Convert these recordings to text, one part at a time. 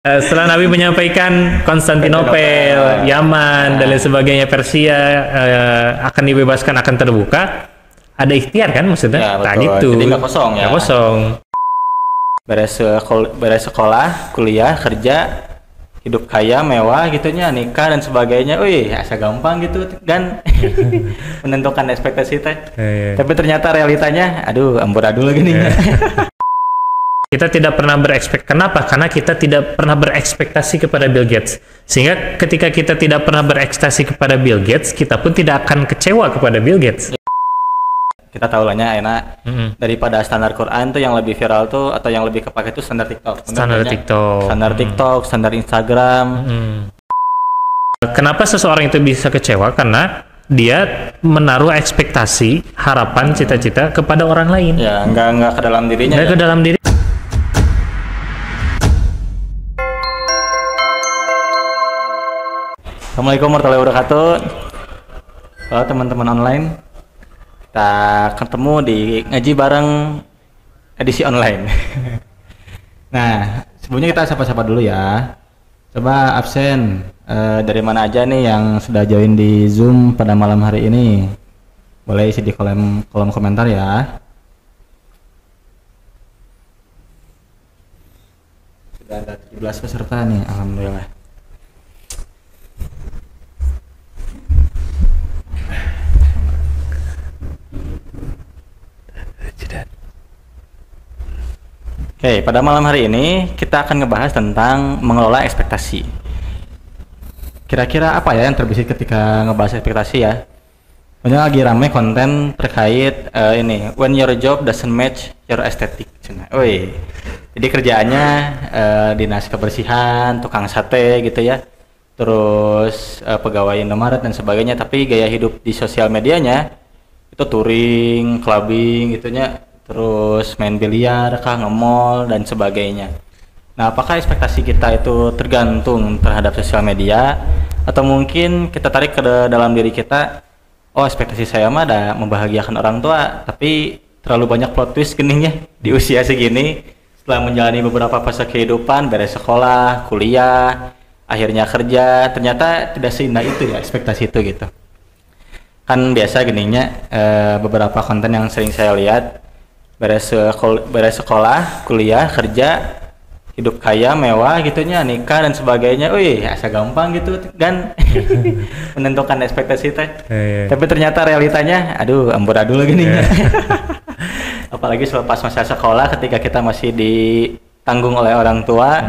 Setelah Nabi menyampaikan Konstantinopel, Yaman, dan lain sebagainya, Persia akan dibebaskan, akan terbuka, ada ikhtiar kan maksudnya? Ya, Tak betul. gitu. Jadi nggak kosong ya. Nggak kosong. Beres sekolah, kuliah, kerja, hidup kaya, mewah gitunya, nikah dan sebagainya. Wih, asa gampang gitu kan menentukan ekspektasi teh. Tapi ternyata realitanya, aduh, amburadul gini. Kita tidak pernah kenapa? Karena kita tidak pernah berekspektasi kepada Bill Gates. Sehingga ketika kita tidak pernah berekspektasi kepada Bill Gates, kita pun tidak akan kecewa kepada Bill Gates. Kita tahu lahnya enak daripada standar Quran tuh yang lebih viral tuh atau yang lebih kepake tuh standar TikTok. Standar TikTok, standar Instagram. Kenapa seseorang itu bisa kecewa? Karena dia menaruh ekspektasi, harapan, cita-cita kepada orang lain. Ya, enggak ke dalam dirinya. Enggak ke dalam diri. Assalamualaikum warahmatullahi wabarakatuh. Halo teman-teman online. Kita ketemu di ngaji bareng edisi online. Nah, sebelumnya kita sapa-sapa dulu ya. Coba absen dari mana aja nih yang sudah join di Zoom pada malam hari ini. Boleh isi di kolom komentar ya. Sudah ada 17 peserta nih, alhamdulillah. Oke, pada malam hari ini kita akan ngebahas tentang mengelola ekspektasi. Kira-kira apa ya yang terbesit ketika ngebahas ekspektasi ya? Banyak lagi ramai konten terkait ini, when your job doesn't match your aesthetic. Woi, jadi kerjaannya dinas kebersihan, tukang sate gitu ya, terus pegawai Indomaret dan sebagainya, tapi gaya hidup di sosial medianya itu touring, clubbing gitunya, terus main biliar, nge-mall dan sebagainya. Nah, apakah ekspektasi kita itu tergantung terhadap sosial media atau mungkin kita tarik ke dalam diri kita, oh ekspektasi saya mah ada membahagiakan orang tua, tapi terlalu banyak plot twist geningnya di usia segini setelah menjalani beberapa fase kehidupan, beres sekolah, kuliah, akhirnya kerja, ternyata tidak seindah itu ya ekspektasi itu gitu. Kan biasa geningnya beberapa konten yang sering saya lihat, beres sekolah, kuliah, kerja, hidup kaya, mewah gitunya, nikah dan sebagainya. Wih, asa gampang gitu kan menentukan ekspektasi teh. Tapi ternyata realitanya, aduh, amburadul gini. Apalagi selepas masa sekolah ketika kita masih ditanggung oleh orang tua,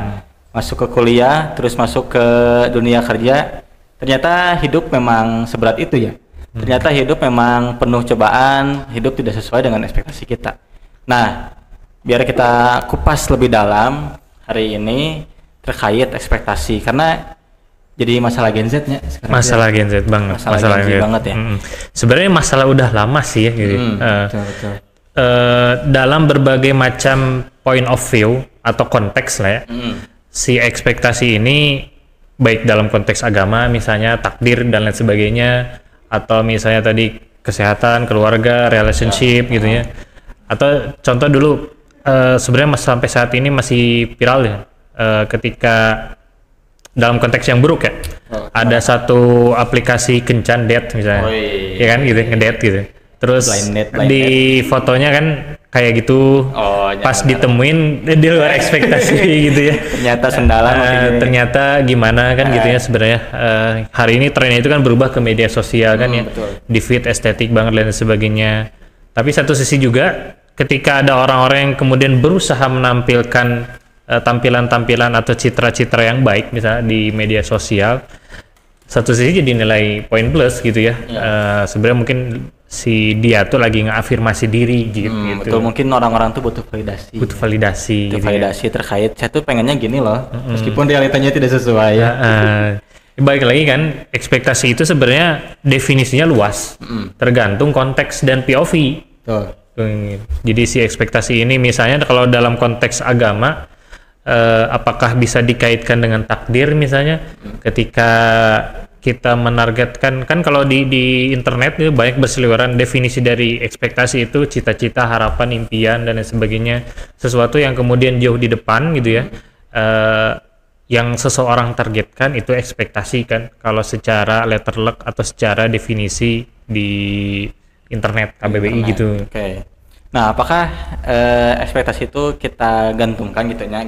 masuk ke kuliah, terus masuk ke dunia kerja, ternyata hidup memang seberat itu ya. Ternyata hidup memang penuh cobaan, hidup tidak sesuai dengan ekspektasi kita. Nah, biar kita kupas lebih dalam hari ini terkait ekspektasi, karena jadi masalah Gen Z nya sekarang. Masalah Gen Z banget. Masalah Gen Z banget ya. Sebenarnya masalah udah lama sih ya gitu. Betul. Dalam berbagai macam point of view atau konteks lah ya, si ekspektasi ini baik dalam konteks agama misalnya takdir dan lain sebagainya, atau misalnya tadi kesehatan, keluarga, relationship gitu ya. Atau contoh dulu sebenarnya sampai saat ini masih viral ya, ketika dalam konteks yang buruk ya, ada satu aplikasi kencan date misalnya, ya kan gitu, ngedate gitu. Terus blind date. Fotonya kan kayak gitu, pas ditemuin di luar ekspektasi gitu ya. Ternyata sendalan, ternyata gimana kan gitu ya sebenarnya. Hari ini trennya itu kan berubah ke media sosial kan ya, di feed estetik banget dan sebagainya. Tapi satu sisi juga ketika ada orang-orang yang kemudian berusaha menampilkan tampilan-tampilan atau citra-citra yang baik misalnya di media sosial, satu sisi jadi nilai poin plus gitu ya. Sebenarnya mungkin si dia tuh lagi ngafirmasi diri gitu. Betul, mungkin orang-orang tuh butuh validasi. Gitu validasi ya. Terkait saya tuh pengennya gini loh, meskipun realitanya tidak sesuai ya. Baik lagi kan, ekspektasi itu sebenarnya definisinya luas, tergantung konteks dan POV. Jadi si ekspektasi ini misalnya kalau dalam konteks agama, apakah bisa dikaitkan dengan takdir misalnya, ketika kita menargetkan, kan kalau di internet itu banyak berseliweran definisi dari ekspektasi itu cita-cita, harapan, impian dan lain sebagainya, sesuatu yang kemudian jauh di depan gitu ya, yang seseorang targetkan itu ekspektasi kan, kalau secara letter luck atau secara definisi di internet KBBI gitu. Oke. Nah, apakah ekspektasi itu kita gantungkan gitu ya,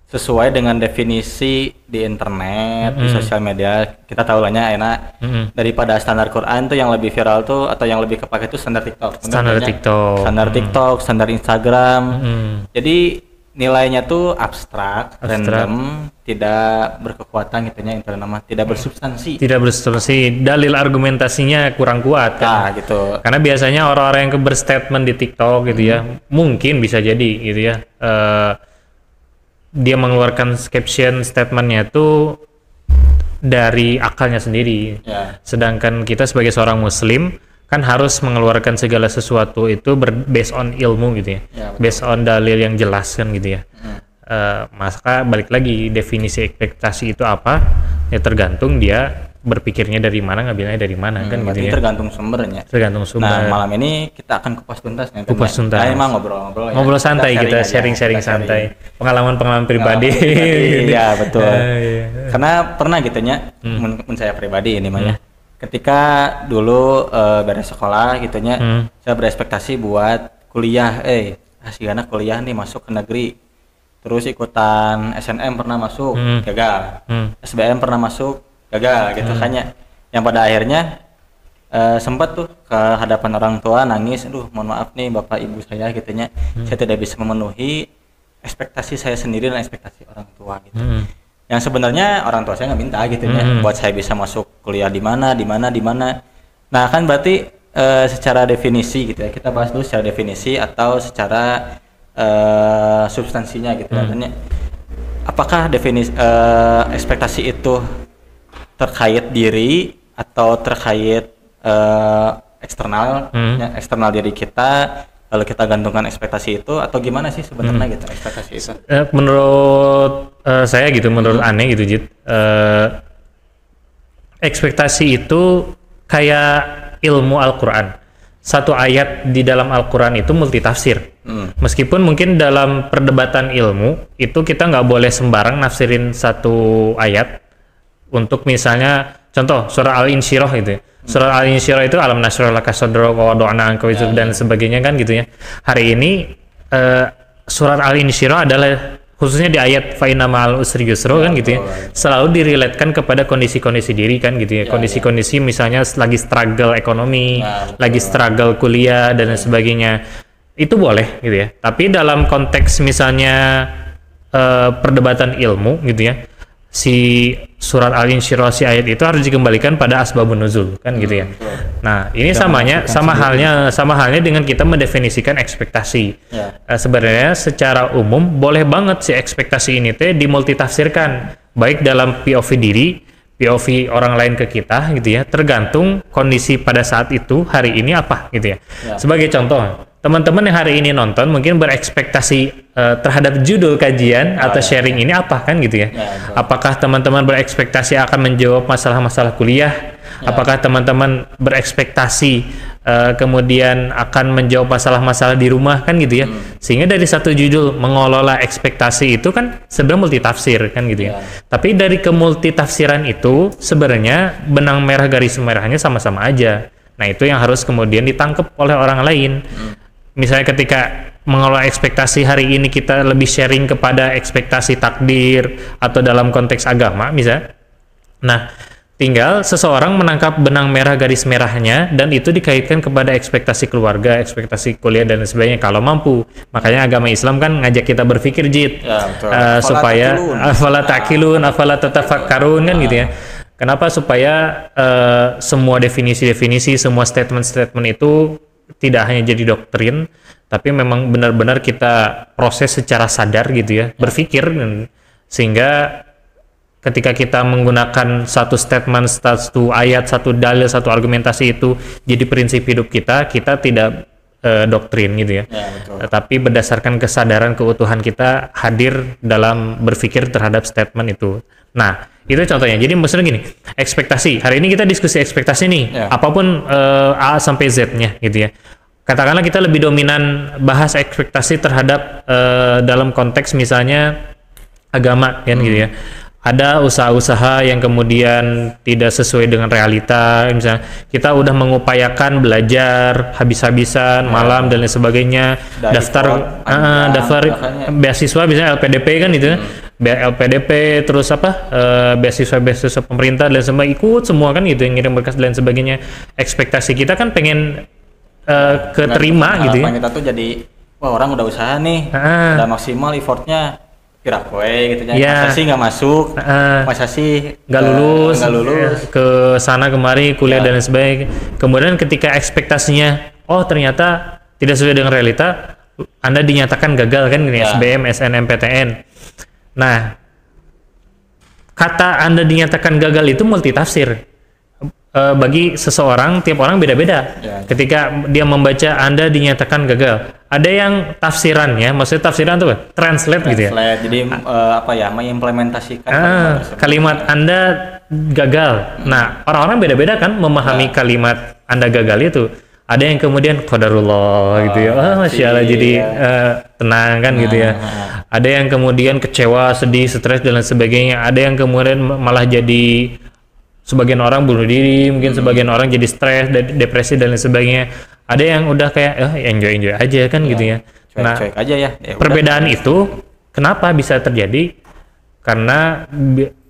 sesuai dengan definisi di internet, di sosial media? Kita tahu lahnya enak daripada standar Quran tuh yang lebih viral tuh atau yang lebih kepake itu standar TikTok. Standar TikTok, standar Instagram. Jadi nilainya tuh abstrak, random, tidak berkekuatan gitu ya, intinya tidak bersubstansi. Tidak bersubstansi, dalil argumentasinya kurang kuat kan. Nah, gitu. Karena biasanya orang-orang yang berstatement di TikTok gitu ya, mungkin bisa jadi gitu ya, dia mengeluarkan caption statementnya itu dari akalnya sendiri. Sedangkan kita sebagai seorang muslim kan harus mengeluarkan segala sesuatu itu based on ilmu gitu ya, based on dalil yang jelas kan gitu ya. Maka balik lagi, definisi ekspektasi itu apa ya, tergantung dia berpikirnya dari mana, ngambilnya dari mana kan gitu ya. Tergantung sumbernya. Tergantung sumber. Nah, malam ini kita akan kupas tuntas nih. Kupas tuntas. Nah, emang ngobrol santai, kita sharing santai. Pengalaman pribadi. Iya, betul. Karena pernah gitu ya, saya pribadi ini mah ya. Ketika dulu beres sekolah gitu ya, saya berespektasi buat kuliah, asyik kuliah nih, masuk ke negeri. Terus ikutan SNM pernah masuk, gagal. SBM pernah masuk, gagal gitu kan ya. Yang pada akhirnya sempat tuh ke hadapan orang tua nangis, aduh mohon maaf nih bapak ibu saya gitu ya, saya tidak bisa memenuhi ekspektasi saya sendiri dan ekspektasi orang tua gitu. Yang sebenarnya orang tua saya nggak minta gitu ya, buat saya bisa masuk kuliah di mana. Nah kan berarti secara definisi gitu ya, kita bahas dulu secara definisi atau secara substansinya gitu katanya. Apakah definisi ekspektasi itu terkait diri atau terkait eksternal, eksternal diri kita, lalu kita gantungkan ekspektasi itu, atau gimana sih sebenarnya gitu ekspektasi itu? Menurut saya gitu, menurut aneh gitu Jit, ekspektasi itu kayak ilmu Al-Quran. Satu ayat di dalam Al-Quran itu multitafsir. Meskipun mungkin dalam perdebatan ilmu itu kita nggak boleh sembarang nafsirin satu ayat. Untuk misalnya contoh surah Al-Insyirah gitu ya. Surah Al-Insyirah itu alam nashrah laka sadrak wa wada'na anka wizrak dan sebagainya kan gitu ya. Hari ini surat Al-Insyirah adalah khususnya di ayat fa inna ma'al usri yusra kan gitu ya. Selalu diriletkan kepada kondisi-kondisi diri kan gitu ya. Kondisi-kondisi misalnya lagi struggle ekonomi, lagi struggle kuliah dan sebagainya. Itu boleh gitu ya. Tapi dalam konteks misalnya perdebatan ilmu gitu ya, si surat Al-Insyirah si ayat itu harus dikembalikan pada asbabun nuzul kan gitu ya. Nah, ini sama halnya dengan kita mendefinisikan ekspektasi. Sebenarnya secara umum boleh banget si ekspektasi ini teh dimultitafsirkan, baik dalam POV diri, POV orang lain ke kita gitu ya, tergantung kondisi pada saat itu hari ini apa gitu ya. Sebagai contoh, teman-teman yang hari ini nonton mungkin berekspektasi terhadap judul kajian atau sharing ini apa kan gitu ya. Apakah teman-teman berekspektasi akan menjawab masalah-masalah kuliah? Apakah teman-teman berekspektasi kemudian akan menjawab masalah-masalah di rumah kan gitu ya. Sehingga dari satu judul mengelola ekspektasi itu kan sebenarnya multitafsir kan gitu ya. Tapi dari kemultitafsiran itu sebenarnya benang merah garis merahnya sama-sama aja. Nah, itu yang harus kemudian ditangkap oleh orang lain. Misalnya ketika mengelola ekspektasi hari ini kita lebih sharing kepada ekspektasi takdir atau dalam konteks agama misalnya. Nah, tinggal seseorang menangkap benang merah garis merahnya dan itu dikaitkan kepada ekspektasi keluarga, ekspektasi kuliah dan sebagainya kalau mampu. Makanya agama Islam kan ngajak kita berpikir Jid, supaya afala ta'qilun, afala tatafakkarun kan gitu ya. Kenapa? Supaya semua definisi-definisi, semua statement-statement itu tidak hanya jadi doktrin, tapi memang benar-benar kita proses secara sadar gitu ya, berpikir, sehingga ketika kita menggunakan satu statement, satu ayat, satu dalil, satu argumentasi itu jadi prinsip hidup kita tidak doktrin gitu ya. Tapi berdasarkan kesadaran keutuhan kita hadir dalam berpikir terhadap statement itu. Nah, itu contohnya. Jadi maksudnya gini, ekspektasi. Hari ini kita diskusi ekspektasi nih, apapun A sampai Z-nya gitu ya. Katakanlah kita lebih dominan bahas ekspektasi terhadap dalam konteks misalnya agama kan gitu ya. Ada usaha-usaha yang kemudian tidak sesuai dengan realita, misalnya kita udah mengupayakan belajar habis-habisan malam dan lain sebagainya, daftar beasiswa misalnya LPDP kan gitu ya. LPDP terus beasiswa pemerintah dan semua ikut semua kan gitu, yang ngirim berkas dan sebagainya. Ekspektasi kita kan pengen keterima gitu ya. Kita tuh jadi wah orang udah usaha nih, udah maksimal effortnya, kira kowe gitu ya. Masa sih nggak masuk, masa sih nggak lulus ke sana kemari kuliah dan lain sebagainya. Kemudian ketika ekspektasinya ternyata tidak sesuai dengan realita, Anda dinyatakan gagal kan gini, SBM, SNMPTN. Nah, kata Anda dinyatakan gagal itu multitafsir. Bagi seseorang, tiap orang beda-beda. Ketika dia membaca Anda dinyatakan gagal, ada yang tafsirannya, maksudnya tafsiran itu translate gitu ya. Jadi mengimplementasikan kalimat Anda gagal. Nah, orang-orang beda-beda kan memahami kalimat Anda gagal itu. Ada yang kemudian qadarullah gitu ya. Masya Allah, jadi tenang kan gitu ya. Ada yang kemudian kecewa, sedih, stres dan lain sebagainya. Ada yang kemudian malah jadi sebagian orang bunuh diri, mungkin sebagian orang jadi stres, depresi dan lain sebagainya. Ada yang udah kayak enjoy aja kan gitu ya. Cuek aja ya. Perbedaan itu kenapa bisa terjadi? Karena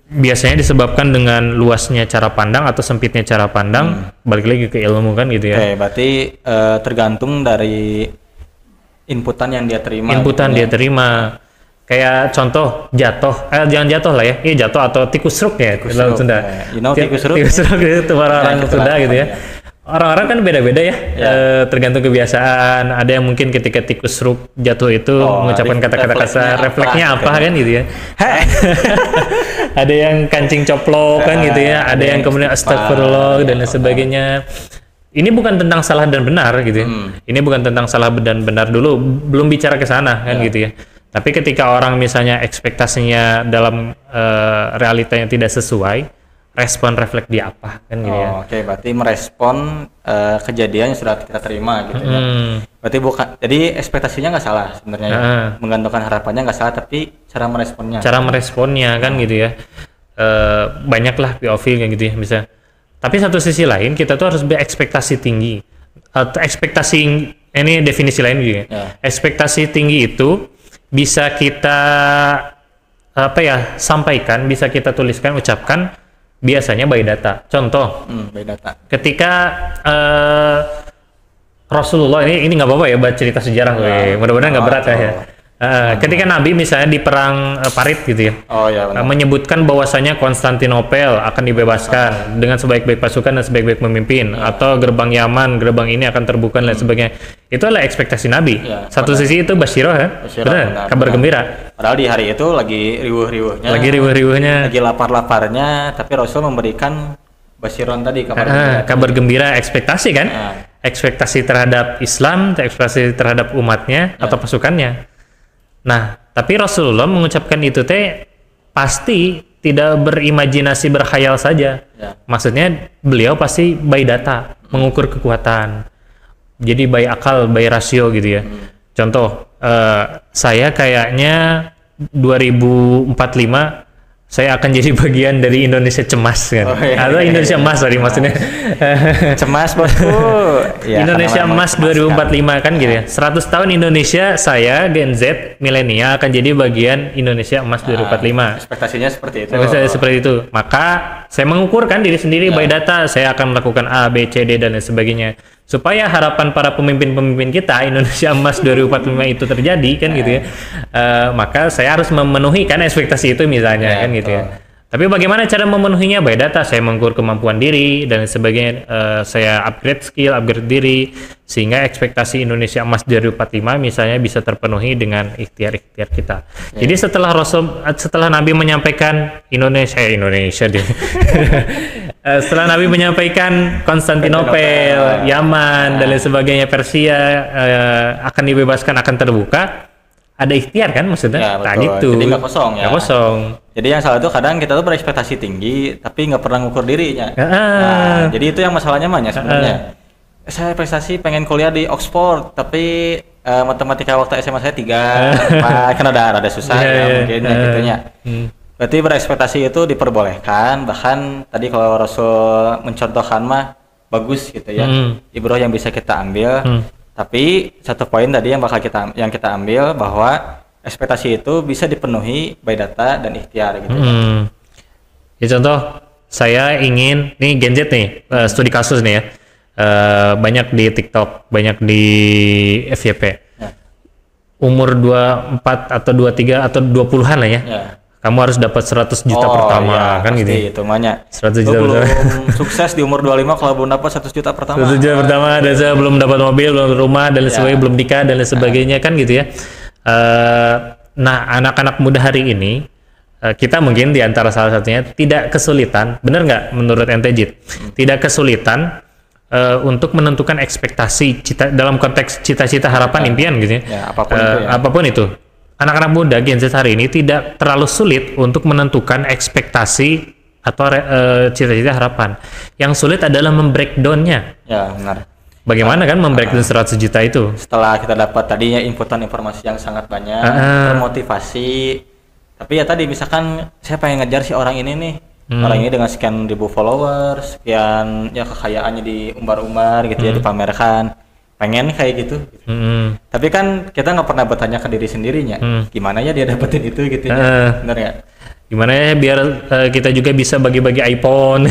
biasanya disebabkan dengan luasnya cara pandang atau sempitnya cara pandang. Balik lagi ke ilmu kan gitu ya. Berarti tergantung dari inputan yang dia terima. Dia terima. Kayak contoh jatuh, jangan jatuh lah ya, jatuh atau tikus stroke ya dalam Sunda. Tikus stroke itu orang-orang Sunda gitu ya. Orang-orang kan beda-beda ya, tergantung kebiasaan. Ada yang mungkin ketika tikus stroke jatuh itu mengucapkan kata-kata kasar, refleksnya apa kan gitu ya. Ada yang kancing coplok kan gitu ya, ada yang kemudian astagfirullah dan sebagainya. Ini bukan tentang salah dan benar gitu ya. Ini bukan tentang salah dan benar dulu, belum bicara ke sana kan gitu ya. Tapi ketika orang misalnya ekspektasinya dalam realita yang tidak sesuai, respon refleks dia apa kan gitu ya. Oke, berarti merespon kejadian yang sudah kita terima gitu ya. Berarti jadi ekspektasinya nggak salah sebenarnya ya. Menggantungkan harapannya nggak salah, tapi cara meresponnya. Cara meresponnya kan gitu ya. Banyaklah POV kayak gitu ya bisa. Tapi satu sisi lain kita tuh harus berekspektasi tinggi. Ekspektasi ini definisi lain juga. Ekspektasi tinggi itu bisa kita sampaikan, bisa kita tuliskan, ucapkan biasanya by data. Contoh, by data. Ketika Rasulullah ini nggak apa-apa ya buat cerita sejarah, mudah-mudahan nggak berat ya. Ketika Nabi misalnya di perang Parit gitu ya, menyebutkan bahwasanya Konstantinopel akan dibebaskan dengan sebaik-baik pasukan dan sebaik-baik pemimpin, atau gerbang Yaman, gerbang ini akan terbuka dan sebagainya. Itu adalah ekspektasi Nabi. Satu sisi itu basyirah ya, benar, kabar gembira. Padahal di hari itu lagi riuh-riuhnya. Lagi lapar-laparnya, tapi Rasul memberikan basyiron tadi, kabar gembira, ekspektasi kan? Ekspektasi terhadap Islam, ekspektasi terhadap umatnya atau pasukannya. Nah, tapi Rasulullah mengucapkan itu pasti tidak berimajinasi, berkhayal saja. Maksudnya beliau pasti by data, mengukur kekuatan. Jadi by akal, by rasio gitu ya. Contoh, saya kayaknya 2045 saya akan jadi bagian dari Indonesia cemas kan, atau Indonesia emas tadi maksudnya. Cemas bosku. Indonesia emas 2045 kan gitu ya. 100 tahun Indonesia, saya Gen Z milenial akan jadi bagian Indonesia emas 2045. Ekspektasinya seperti itu. Seperti itu. Maka saya mengukurkan diri sendiri by data, saya akan melakukan A, B, C, D dan lain sebagainya. Supaya harapan para pemimpin-pemimpin kita Indonesia emas 2045 itu terjadi kan gitu ya. Maka saya harus memenuhi kan ekspektasi itu misalnya kan gitu ya. Tapi bagaimana cara memenuhinya? By data, saya mengukur kemampuan diri dan sebagainya, saya upgrade skill, upgrade diri, sehingga ekspektasi Indonesia emas 2045 misalnya bisa terpenuhi dengan ikhtiar-ikhtiar kita. Jadi setelah Nabi menyampaikan setelah Nabi menyampaikan Konstantinopel, Yaman dan lain sebagainya, Persia akan dibebaskan, akan terbuka, ada ikhtiar kan maksudnya? Nah, gitu. Jadi nggak kosong ya. Nggak kosong. Jadi yang salah itu kadang kita tuh berekspektasi tinggi tapi nggak pernah ngukur dirinya. Jadi itu yang masalahnya sebenarnya. Saya prestasi pengen kuliah di Oxford tapi matematika waktu SMA saya 3, 4 kan ada susah ya mungkin gitunya. Berarti berekspektasi itu diperbolehkan, bahkan tadi kalau Rasul mencontohkan mah bagus gitu ya. Ibrah yang bisa kita ambil. Tapi satu poin tadi yang kita ambil bahwa ekspektasi itu bisa dipenuhi by data dan ikhtiar gitu ya. Ya contoh saya ingin nih Gen Z nih studi kasus nih ya. Banyak di TikTok, banyak di FYP. Ya. Umur 24 atau 23 atau 20-an lah ya. Kamu harus dapat 100 juta pertama kan gitu. Itu namanya. 100 juta belum sukses di umur 25 kalau belum dapat 100 juta pertama. 100 juta pertama dan saya belum dapat mobil, belum rumah dan lain sebagainya, belum nikah dan lain sebagainya kan gitu ya. Nah, anak-anak muda hari ini kita mungkin di antara salah satunya tidak kesulitan, benar nggak menurut ente Jit? Tidak kesulitan untuk menentukan ekspektasi dalam konteks cita-cita, harapan, impian gitu ya. Apapun itu. Anak-anak muda Gen Z hari ini tidak terlalu sulit untuk menentukan ekspektasi atau cita-cita harapan. Yang sulit adalah membreakdownnya. Ya, benar. Bagaimana kan membreakdown 100 juta itu? Setelah kita dapat tadinya inputan informasi yang sangat banyak, termotivasi. Tapi ya tadi misalkan saya pengen ngejar si orang ini nih. Orang ini dengan sekian ribu followers, sekian ya kekayaannya diumbar-umbar gitu ya, dipamerkan. Pengen kayak gitu. Tapi kan kita nggak pernah bertanya ke diri sendirinya, gimana ya dia dapetin itu gitu ya, bener nggak? Gimana ya biar kita juga bisa bagi-bagi iPhone,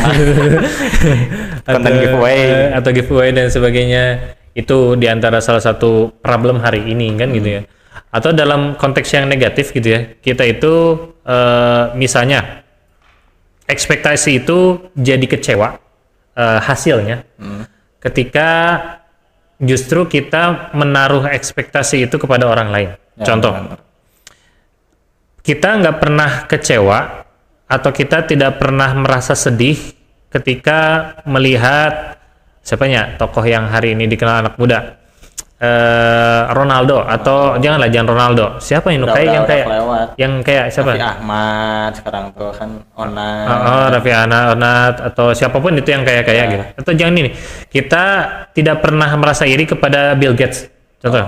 konten giveaway atau giveaway dan sebagainya. Itu diantara salah satu problem hari ini kan gitu ya. Atau dalam konteks yang negatif gitu ya, kita itu misalnya ekspektasi itu jadi kecewa hasilnya ketika justru kita menaruh ekspektasi itu kepada orang lain. Contoh, kita nggak pernah kecewa atau kita tidak pernah merasa sedih ketika melihat tokoh yang hari ini dikenal anak muda, Ronaldo atau jangan Ronaldo, siapa yang kayak siapa? Raffi Ahmad sekarang tuh kan Onat. Raffi Ahmad atau siapapun itu yang kayak gitu. Atau jangan ini, kita tidak pernah merasa iri kepada Bill Gates. Contoh,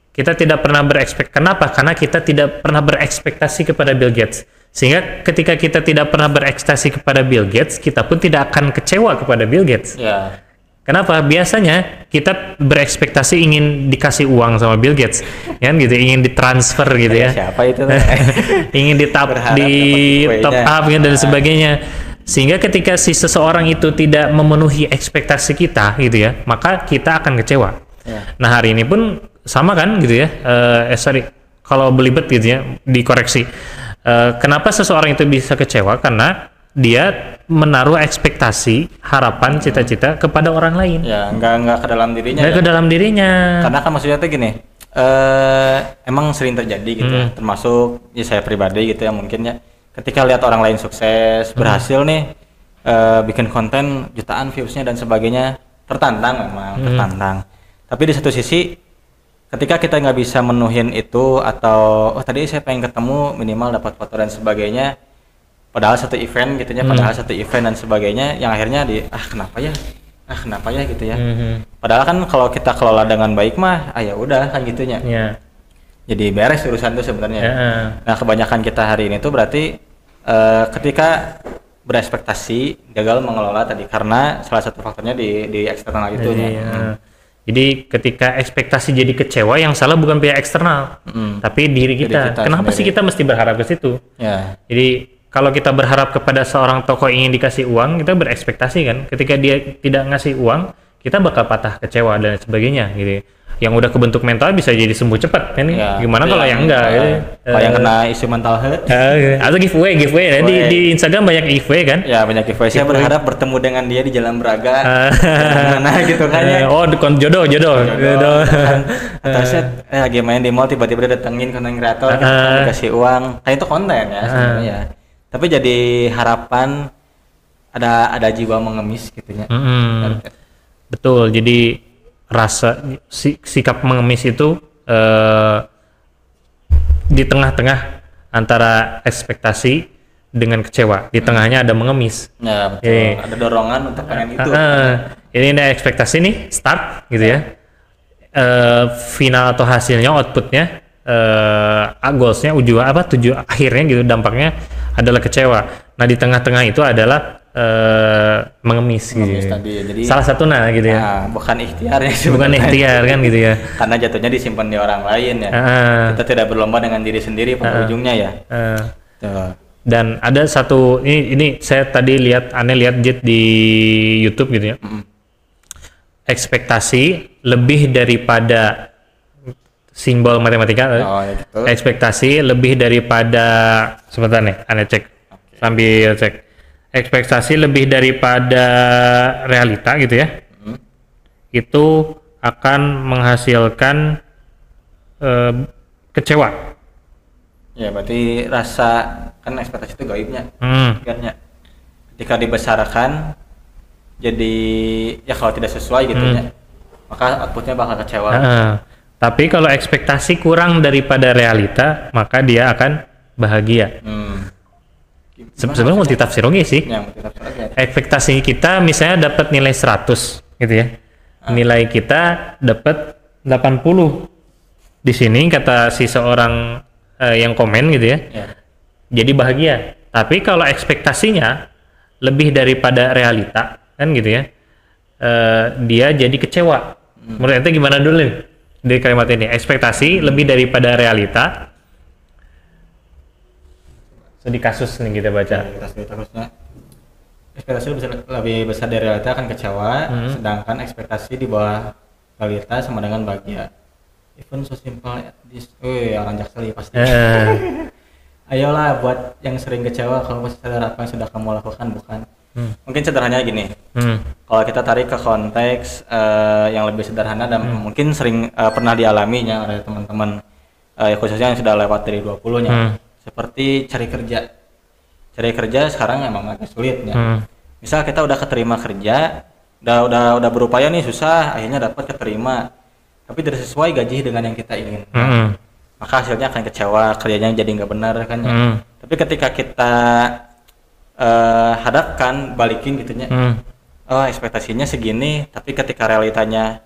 kita tidak pernah kenapa? Karena kita tidak pernah berekspektasi kepada Bill Gates. Sehingga ketika kita tidak pernah berekspektasi kepada Bill Gates, kita pun tidak akan kecewa kepada Bill Gates. Kenapa? Biasanya kita berekspektasi ingin dikasih uang sama Bill Gates, kan gitu, ingin ditransfer gitu ya. Siapa itu? Ingin di top up dan sebagainya. Sehingga ketika si seseorang itu tidak memenuhi ekspektasi kita gitu ya, maka kita akan kecewa. Nah hari ini pun sama kan gitu ya. Kalau belibet gitu ya, dikoreksi. Kenapa seseorang itu bisa kecewa? Karena dia menaruh ekspektasi, harapan, cita-cita kepada orang lain. Ya, enggak ke dalam dirinya. Enggak ke dalam dirinya. Karena kan maksudnya tuh gini, emang sering terjadi gitu ya, termasuk ya saya pribadi gitu ya mungkin ya. Ketika lihat orang lain sukses, berhasil nih, bikin konten jutaan viewsnya dan sebagainya, tertantang memang, tertantang. Tapi di satu sisi, ketika kita nggak bisa menuhin itu atau tadi saya pengen ketemu minimal dapat foto dan sebagainya. Padahal satu event dan sebagainya yang akhirnya kenapa ya gitu ya. Padahal kan kalau kita kelola dengan baik mah ya udah kan gitunya. Jadi beres urusan itu sebenarnya. Nah kebanyakan kita hari ini tuh berarti ketika berekspektasi gagal mengelola tadi karena salah satu faktornya di eksternal itu ya. Jadi ketika ekspektasi jadi kecewa, yang salah bukan pihak eksternal, tapi diri kita. Kenapa sih kita mesti berharap ke situ? Jadi kalau kita berharap kepada seorang tokoh ingin dikasih uang, kita berekspektasi kan. Ketika dia tidak ngasih uang, kita bakal patah kecewa dan sebagainya gitu. Yang udah kebentuk mental bisa jadi sembuh cepat kan. Gimana kalau yang enggak gitu. Kalau yang kena isu mental health atau giveaway di Instagram banyak giveaway kan. Ya banyak giveaway. Saya berharap bertemu dengan dia di Jalan Braga. Mana gitu kan ya. Jodoh. Atau saya lagi main di mall tiba-tiba dia datengin konten kreator dikasih uang. Kayak itu konten ya sebenarnya. Tapi jadi harapan ada jiwa mengemis gitunya. Betul. Jadi sikap mengemis itu di tengah-tengah antara ekspektasi dengan kecewa. Di tengahnya ada mengemis. Ya betul. Ada dorongan untuk pengen itu. Ini ada ekspektasi nih, start gitu ya. final atau hasilnya, outputnya, goalsnya, tujuan akhirnya gitu, dampaknya adalah kecewa. Nah di tengah-tengah itu adalah mengemis gitu. Tadi. Jadi, salah satu gitu ya. Nah, bukan ikhtiarnya sih. Bukan ikhtiar kan gitu ya. Karena jatuhnya disimpan di orang lain ya. Kita tidak berlomba dengan diri sendiri pada ujungnya ya. Dan ada satu ini saya tadi lihat Jet di YouTube gitu ya. Ekspektasi lebih daripada simbol matematika. Gitu. Ekspektasi lebih daripada sebentar nih, Ane cek. Sambil cek. Ekspektasi lebih daripada realita gitu ya. Itu akan menghasilkan kecewa. Ya berarti rasa, kan ekspektasi itu gaibnya. Ketika dibesarkan jadi ya kalau tidak sesuai gitu ya, maka outputnya bakal kecewa. Tapi kalau ekspektasi kurang daripada realita, maka dia akan bahagia. Sebenarnya multitafsir oke sih. Ya, ekspektasi kita misalnya dapat nilai 100 gitu ya. Nilai kita dapat 80. Di sini kata si seorang yang komen gitu ya. Jadi bahagia. Tapi kalau ekspektasinya lebih daripada realita kan gitu ya. Dia jadi kecewa. Menurut ente gimana dulu nih di kalimat ini? Ekspektasi lebih daripada realita. Di kasus nih kita baca. Ekspektasi lebih besar dari realita akan kecewa, sedangkan ekspektasi di bawah realita sama dengan bahagia. Even so simple as this. Orang Jaksel pasti. Ayolah buat yang sering kecewa, kalau masih sadar apa yang sudah kamu lakukan, bukan? Mungkin sederhananya gini. Kalau kita tarik ke konteks yang lebih sederhana dan mungkin sering pernah dialaminya oleh teman-teman, khususnya yang sudah lewat dari 20-nya. Seperti cari kerja sekarang emang agak sulit ya. Misal kita udah keterima kerja, udah berupaya nih susah, akhirnya dapat keterima, tapi tidak sesuai gaji dengan yang kita ingin. Maka hasilnya akan kecewa, kerjanya jadi nggak benar kan ya. Tapi ketika kita hadapkan, balikin gitunya, ekspektasinya segini, tapi ketika realitanya,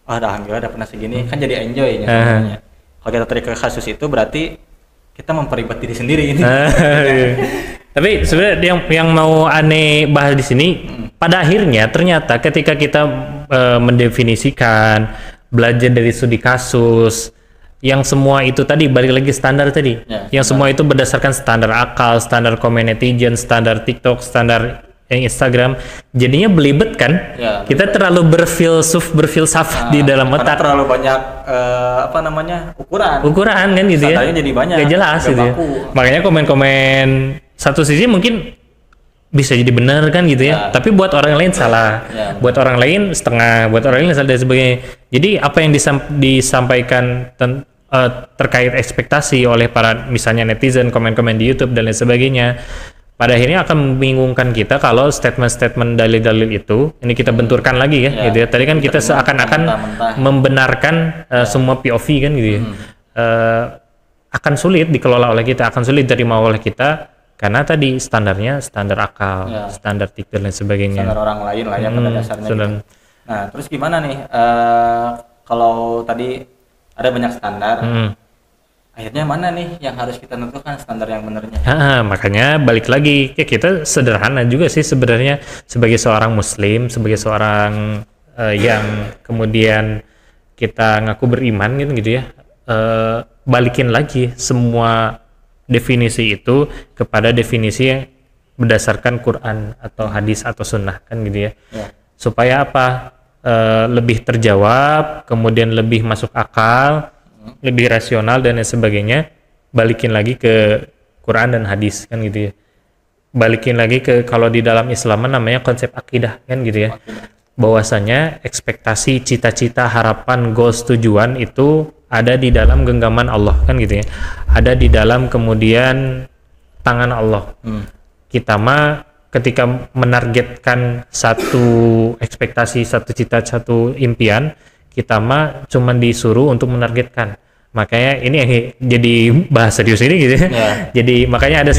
alhamdulillah udah pernah segini, kan jadi enjoy ya sebenarnya. Kalau kita tarik ke kasus itu berarti kita memperibet diri sendiri ini. Tapi sebenarnya yang mau aneh bahas di sini, pada akhirnya ternyata ketika kita mendefinisikan, belajar dari studi kasus, yang semua itu tadi balik lagi standar tadi, yang semua itu berdasarkan standar akal, standar komen netizen, standar TikTok, standar Instagram, jadinya belibet kan? Kita terlalu berfilsafat di dalam otak. Terlalu banyak ukuran kan gitu ya. Jadi banyak. Gak jelas gitu ya. Makanya komen-komen satu sisi mungkin bisa jadi benar kan gitu ya. Tapi buat orang lain salah. Buat orang lain setengah, buat orang lain salah dan sebagainya. Jadi apa yang disampaikan terkait ekspektasi oleh para misalnya netizen, komen-komen di YouTube dan lain sebagainya, pada akhirnya akan membingungkan kita kalau statement-statement dalil-dalil itu ini kita benturkan lagi ya, gitu ya. Tadi kan kita seakan-akan membenarkan semua POV kan gitu ya. Akan sulit dikelola oleh kita, akan sulit diterima oleh kita karena tadi standarnya standar akal, standar TikTok dan sebagainya. Standar orang lain lah ya pada dasarnya. Gitu. Nah, terus gimana nih kalau tadi ada banyak standar? Akhirnya mana nih yang harus kita tentukan standar yang benernya? Makanya balik lagi, kita sederhana juga sih sebenarnya sebagai seorang muslim, sebagai seorang yang kemudian kita ngaku beriman gitu ya, balikin lagi semua definisi itu kepada definisi yang berdasarkan Quran atau hadis atau sunnah kan gitu ya. Supaya apa? Lebih terjawab, kemudian lebih masuk akal, lebih rasional dan lain sebagainya. Balikin lagi ke Quran dan hadis kan gitu ya. Balikin lagi ke kalau di dalam Islam namanya konsep akidah kan gitu ya. Bahwasanya ekspektasi, cita-cita, harapan, goals, tujuan itu ada di dalam genggaman Allah kan gitu ya. Ada di dalam kemudian tangan Allah. Kita mah ketika menargetkan satu ekspektasi, satu cita, satu impian, kita mah cuma disuruh untuk menargetkan. Makanya ini yang jadi bahas serius ini gitu ya. Jadi makanya ada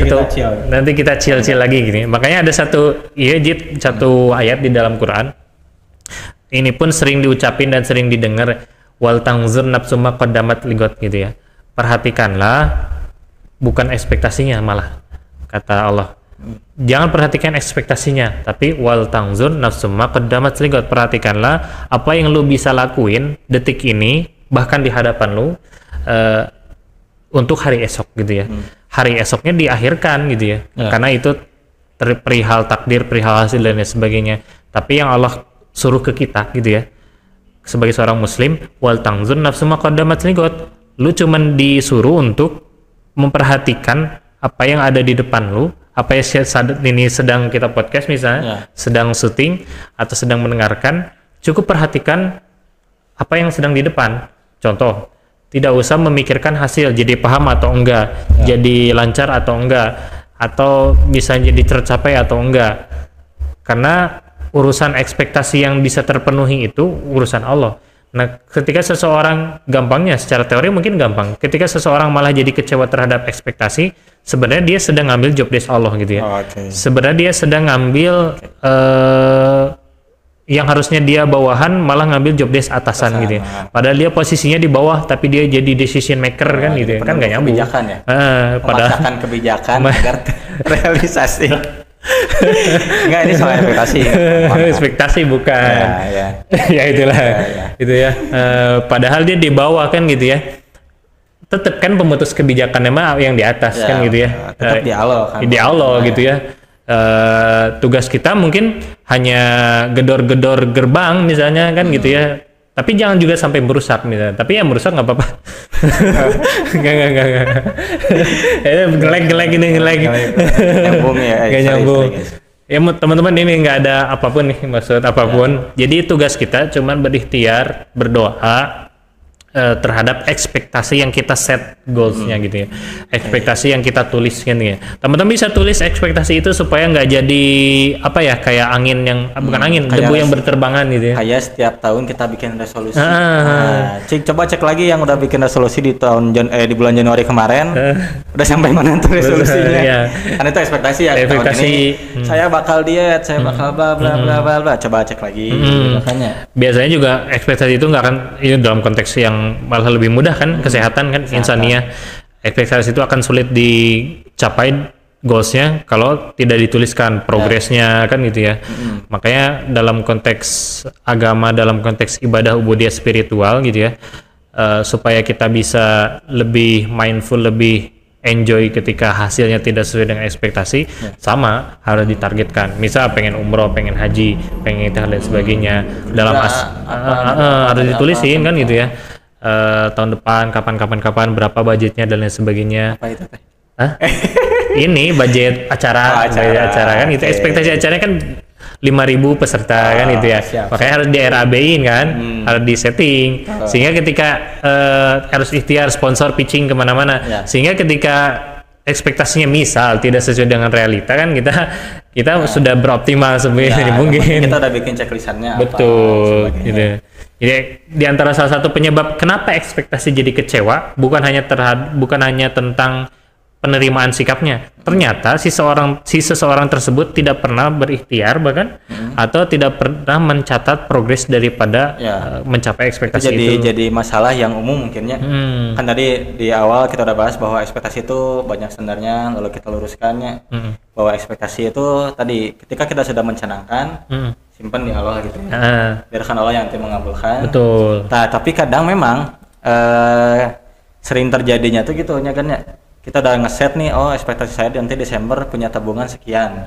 nanti kita chill lagi gini. Makanya ada satu ayat di dalam Quran. Ini pun sering diucapin dan sering didengar. wal tangzur nafsum ma qaddamat ligot gitu ya. Perhatikanlah bukan ekspektasinya malah kata Allah. Jangan perhatikan ekspektasinya, tapi wal tangzur nafsum ma qaddamat ligot. Perhatikanlah apa yang lu bisa lakuin detik ini bahkan di hadapan lu untuk hari esok gitu ya. Hari esoknya diakhirkan gitu ya. Karena itu perihal takdir, perihal hasil dan sebagainya. Tapi yang Allah suruh ke kita gitu ya, sebagai seorang muslim, wal tangzur nafsum ma qaddamat ligot. Lu cuman disuruh untuk memperhatikan apa yang ada di depan lu, apa yang ini sedang kita podcast misalnya, sedang syuting atau sedang mendengarkan, cukup perhatikan apa yang sedang di depan. Contoh, tidak usah memikirkan hasil, jadi paham atau enggak, jadi lancar atau enggak, atau bisa jadi tercapai atau enggak. Karena urusan ekspektasi yang bisa terpenuhi itu urusan Allah. Nah, ketika seseorang, gampangnya secara teori mungkin gampang, ketika seseorang malah jadi kecewa terhadap ekspektasi, sebenarnya dia sedang ngambil job desk Allah gitu ya. Sebenarnya dia sedang ngambil yang harusnya dia bawahan malah ngambil job desk atasan gitu ya. Padahal dia posisinya di bawah tapi dia jadi decision maker kan gitu ya. Kan nggak nyambung. Kebijakan ya. Memaksakan kebijakan agar realisasi. Enggak, ini soal ekspektasi. Ekspektasi bukan. Ya itulah. Itu ya. Padahal dia di bawah kan gitu ya. Tetap kan pemutus kebijakannya mah yang di atas kan gitu ya. Tetap di Allah kan. Di Allah gitu ya. Tugas kita mungkin hanya gedor-gedor gerbang misalnya kan gitu ya. Tapi jangan juga sampai merusak misalnya. Tapi yang merusak nggak apa-apa. Enggak. Gelek ini. Nyambung ya. Nggak nyambung. Ya teman-teman, ini nggak ada apapun nih, maksud apapun. Jadi tugas kita cuman berikhtiar, berdoa terhadap ekspektasi yang kita set goalsnya gitu ya, ekspektasi yang kita tuliskan ya. Teman-teman bisa tulis ekspektasi itu supaya nggak jadi apa ya, kayak angin yang bukan angin, debu yang berterbangan gitu ya. Kayak setiap tahun kita bikin resolusi. Coba cek lagi yang udah bikin resolusi di di bulan Januari kemarin, udah sampai mana tuh resolusinya? Karena itu ekspektasi ya. Tahun ini saya bakal diet, saya bakal bla bla bla bla bla. Coba cek lagi. Makanya. Biasanya juga ekspektasi itu nggak akan, ini dalam konteks yang malah lebih mudah kan, kesehatan kan, insania. Ekspektasi itu akan sulit dicapai goalsnya kalau tidak dituliskan progresnya kan gitu ya. Makanya dalam konteks agama, dalam konteks ibadah ubudiyah spiritual gitu ya, supaya kita bisa lebih mindful, lebih enjoy ketika hasilnya tidak sesuai dengan ekspektasi, sama harus ditargetkan. Misal pengen umroh, pengen haji, pengen itu dan sebagainya, dalam harus ditulisin kan gitu ya. Tahun depan kapan berapa budgetnya dan lain sebagainya. Apa itu teh? Ini budget acara, kan itu ekspektasi acaranya kan 5.000 peserta kan itu ya. Makanya harus di RAB-in kan, harus di setting sehingga ketika harus ikhtiar sponsor pitching kemana-mana, sehingga ketika ekspektasinya misal tidak sesuai dengan realita kan kita sudah beroptimal sebenarnya mungkin. Kita udah bikin checklistannya. Betul gitu. Jadi di antara salah satu penyebab kenapa ekspektasi jadi kecewa bukan hanya tentang penerimaan sikapnya. Ternyata si seseorang tersebut tidak pernah berikhtiar bahkan atau tidak pernah mencatat progres daripada mencapai ekspektasi itu. Jadi masalah yang umum mungkinnya. Kan tadi di awal kita udah bahas bahwa ekspektasi itu banyak standarnya, lalu kita luruskannya bahwa ekspektasi itu tadi ketika kita sudah mencanangkan, simpan di Allah gitu ya. Biarkan Allah yang nanti mengabulkan. Betul. Nah, tapi kadang memang sering terjadinya tuh gitu ya kan ya. Kita udah ngeset nih, ekspektasi saya nanti Desember punya tabungan sekian.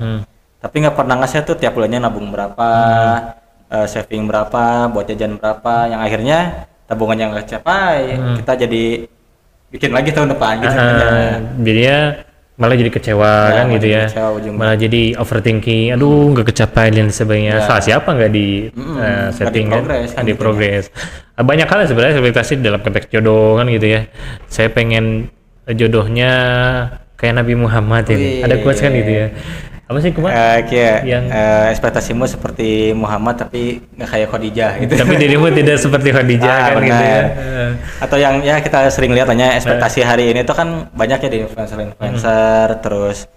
Tapi nggak pernah ngeset tuh tiap bulannya nabung berapa, saving berapa, buat jajan berapa, yang akhirnya tabungannya nggak capai, kita jadi bikin lagi tahun depan gitu. Jadinya malah jadi kecewa kan gitu ya. Malah jadi overthinking, aduh nggak kecapai dan sebagainya. Salah siapa nggak di setting kan, di progres. Banyak hal sebenarnya ekspektasi dalam konteks jodoh kan gitu ya. Saya pengen jodohnya kayak Nabi Muhammad ini. Ada quotes kan gitu ya. Apa sih kemarin? Yang ekspektasimu seperti Muhammad tapi nggak kayak Khadijah gitu. Tapi dirimu tidak seperti Khadijah kan gitu ya. Atau yang ya kita sering lihat hanya ekspektasi hari ini tuh kan banyak ya di influencer terus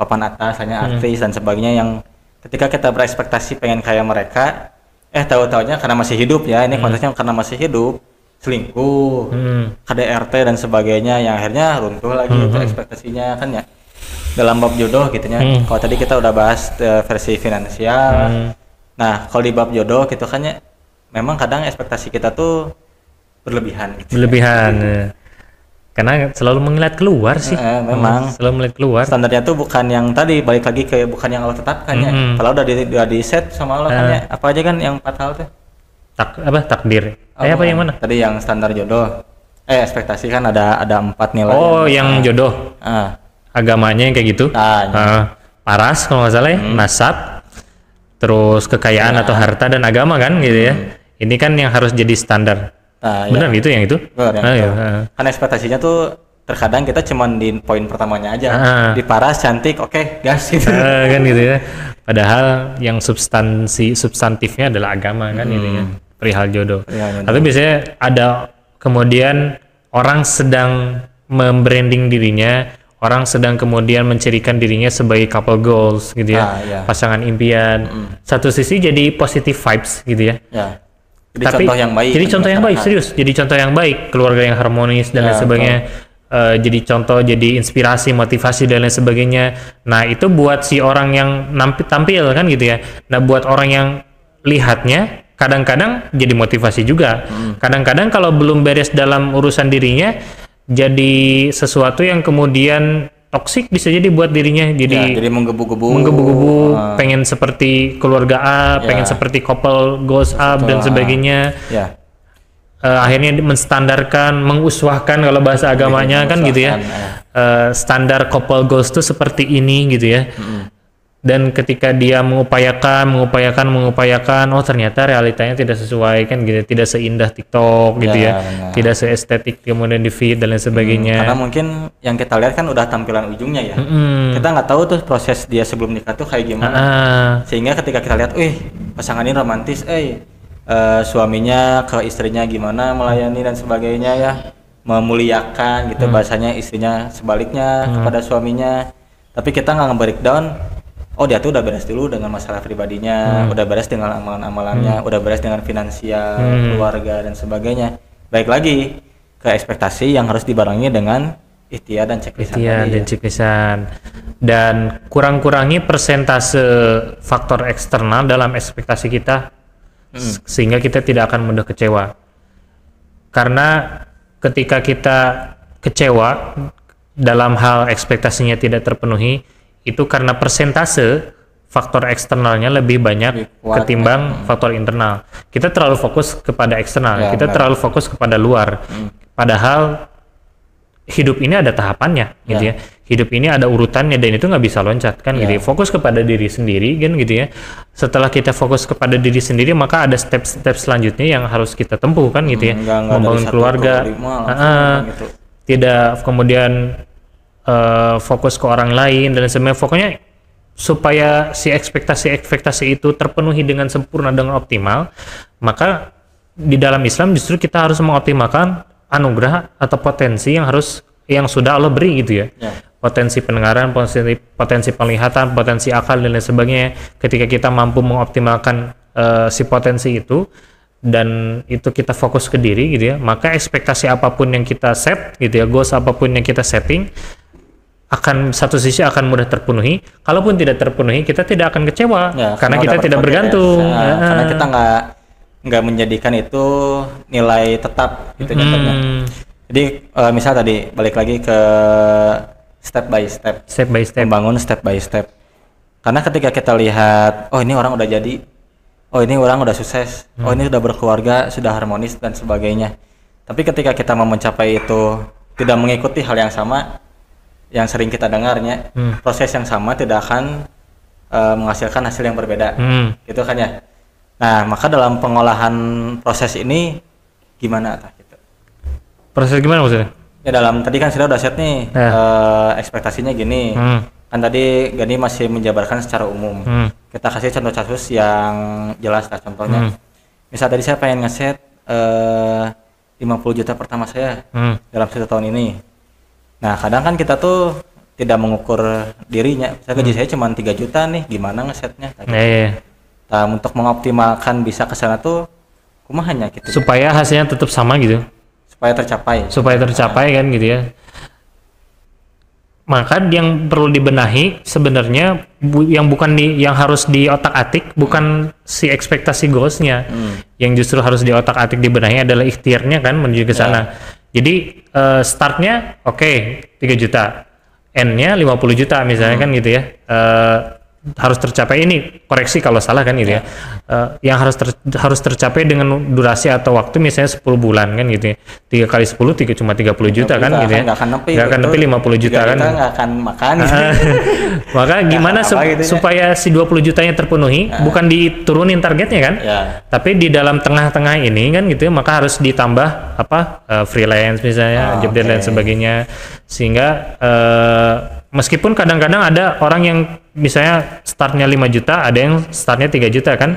papan atas hanya artis dan sebagainya, yang ketika kita berekspektasi pengen kayak mereka, tahu-taunya karena masih hidup ya, ini konteksnya karena masih hidup, selingkuh, KDRT dan sebagainya, yang akhirnya runtuh lagi itu ekspektasinya kan ya. Dalam bab jodoh gitu ya. Kalau tadi kita udah bahas versi finansial. Nah, kalau di bab jodoh gitu kan ya, memang kadang ekspektasi kita tuh berlebihan gitu. Berlebihan. Ya. Karena selalu melihat keluar sih. Memang selalu melihat keluar. Standarnya tuh bukan yang tadi, balik lagi ke bukan yang Allah tetapkan ya. Kalau udah di set sama Allah kan ya, apa aja kan yang 4 hal tuh? Takdir. Apa yang mana? Tadi yang standar jodoh. Ekspektasi kan ada 4 nilai. Oh, yang jodoh. Agamanya yang kayak gitu. Paras kalau nggak salah ya, nasab, terus kekayaan atau harta dan agama kan gitu ya. Ini kan yang harus jadi standar. Benar gitu yang itu? Karena ekspektasinya tuh terkadang kita cuman di poin pertamanya aja. Di paras cantik, oke, gas gitu. Kan gitu ya. Padahal yang substantifnya adalah agama kan ini kan. Perihal jodoh. Atau biasanya ada kemudian orang sedang membranding dirinya, orang sedang kemudian mencirikan dirinya sebagai couple goals gitu ya. Pasangan impian. Satu sisi jadi positive vibes gitu ya. Jadi contoh yang baik. Jadi contoh yang baik, serius. Jadi contoh yang baik, keluarga yang harmonis dan lain sebagainya. Jadi contoh, jadi inspirasi, motivasi dan lain sebagainya. Nah, itu buat si orang yang tampil kan gitu ya. Nah, buat orang yang lihatnya kadang-kadang jadi motivasi juga. Kadang-kadang kalau belum beres dalam urusan dirinya, jadi sesuatu yang kemudian toksik bisa jadi buat dirinya, jadi menggebu-gebu, pengen seperti keluarga A, pengen seperti couple goals up dan sebagainya. Akhirnya menstandarkan, menguswahkan kalau bahasa agamanya kan gitu ya. Standar couple goals itu seperti ini gitu ya. Dan ketika dia mengupayakan, oh ternyata realitanya tidak sesuai kan gitu, tidak seindah TikTok gitu ya, tidak seestetik kemudian di feed dan lain sebagainya. Karena mungkin yang kita lihat kan udah tampilan ujungnya ya, kita nggak tahu tuh proses dia sebelum nikah tuh kayak gimana. Sehingga ketika kita lihat, pasangan ini romantis, suaminya ke istrinya gimana melayani dan sebagainya ya, memuliakan gitu bahasanya, istrinya sebaliknya kepada suaminya. Tapi kita nggak nge-breakdown, dia tuh udah beres dulu dengan masalah pribadinya, udah beres dengan amalan-amalannya, udah beres dengan finansial, keluarga dan sebagainya. Baik lagi ke ekspektasi yang harus dibarengi dengan ikhtiar dan checklist-an. Dan kurang-kurangi persentase faktor eksternal dalam ekspektasi kita, sehingga kita tidak akan mudah kecewa. Karena ketika kita kecewa dalam hal ekspektasinya tidak terpenuhi, itu karena persentase faktor eksternalnya lebih banyak ketimbang faktor internal. Kita terlalu fokus kepada eksternal, kita terlalu fokus kepada luar. Padahal hidup ini ada tahapannya, gitu ya. Hidup ini ada urutannya dan itu nggak bisa loncat kan, gitu. Fokus kepada diri sendiri kan, gitu ya. Setelah kita fokus kepada diri sendiri, maka ada step-step selanjutnya yang harus kita tempuh kan, gitu ya. Membangun keluarga, tidak kemudian fokus ke orang lain dan sebagainya. Pokoknya supaya si ekspektasi itu terpenuhi dengan sempurna, dengan optimal, maka di dalam Islam justru kita harus mengoptimalkan anugerah atau potensi yang sudah Allah beri gitu ya. Potensi pendengaran, potensi penglihatan, potensi akal dan lain sebagainya. Ketika kita mampu mengoptimalkan si potensi itu dan itu kita fokus ke diri gitu ya, maka ekspektasi apapun yang kita set gitu ya, goals apapun yang kita setting akan satu sisi akan mudah terpenuhi. Kalaupun tidak terpenuhi, kita tidak akan kecewa karena kita tidak bergantung. Karena kita nggak menjadikan itu nilai tetap gitu contohnya. Jadi misal tadi balik lagi ke step by step, membangun step by step. Karena ketika kita lihat, ini orang udah jadi, ini orang udah sukses, ini sudah berkeluarga, sudah harmonis dan sebagainya. Tapi ketika kita mau mencapai itu tidak mengikuti hal yang sama yang sering kita dengarnya, proses yang sama tidak akan menghasilkan hasil yang berbeda, gitu kan ya. Nah, maka dalam pengolahan proses ini gimana gitu? Proses gimana maksudnya? Ya dalam tadi kan sudah set nih, ekspektasinya gini. Kan tadi Gani masih menjabarkan secara umum. Kita kasih contoh kasus yang jelas lah contohnya. Misal tadi saya pengen ngeset 50 juta pertama saya dalam 1 tahun ini. Nah, kadang kan kita tuh tidak mengukur dirinya. Saya gaji saya cuma 3 juta nih, gimana ngesetnya? Nah, untuk mengoptimalkan bisa ke sana tuh kumahanya gitu. Supaya hasilnya tetap sama gitu. Supaya tercapai Kan gitu ya. Maka yang perlu dibenahi sebenarnya yang bukan yang harus di otak-atik bukan si ekspektasi goalsnya. Yang justru harus di otak-atik dibenahi adalah ikhtiarnya kan menuju ke sana. Jadi startnya oke, 3 juta, end-nya 50 juta misalnya kan gitu ya. Harus tercapai, ini koreksi kalau salah kan gitu ya. Yang harus tercapai dengan durasi atau waktu misalnya 10 bulan kan gitu ya. 3 kali 10 cuma 30 juta kan gitu ya. Nggak akan nepi 50 juta kan. Nggak akan makan. Maka gimana supaya si 20 jutanya terpenuhi, bukan diturunin targetnya kan. Tapi di dalam tengah-tengah ini kan gitu ya, maka harus ditambah freelance misalnya, job dan lain sebagainya. Sehingga meskipun kadang-kadang ada orang yang misalnya startnya 5 juta, ada yang startnya 3 juta kan.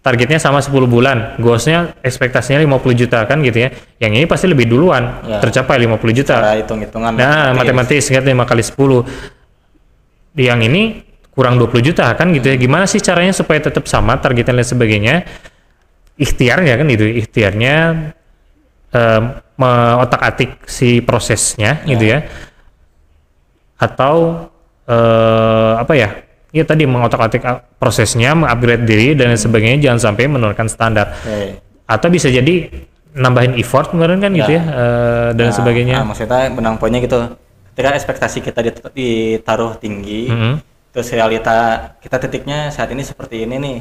Targetnya sama 10 bulan, goalsnya ekspektasinya 50 juta kan gitu ya. Yang ini pasti lebih duluan tercapai 50 juta. Hitung-hitungan. Nah, matematis kan 5 kali 10. Yang ini kurang 20 juta kan gitu ya. Gimana sih caranya supaya tetap sama targetnya dan sebagainya? Ikhtiarnya kan gitu. Ikhtiarnya otak-atik si prosesnya gitu ya. Atau ya tadi mengotak-atik prosesnya, mengupgrade diri dan lain sebagainya, jangan sampai menurunkan standar. Atau bisa jadi nambahin effort kemarin kan gitu ya, dan sebagainya. Maksudnya benang poinnya gitu, ketika ekspektasi kita ditaruh tinggi, terus realita kita titiknya saat ini seperti ini nih.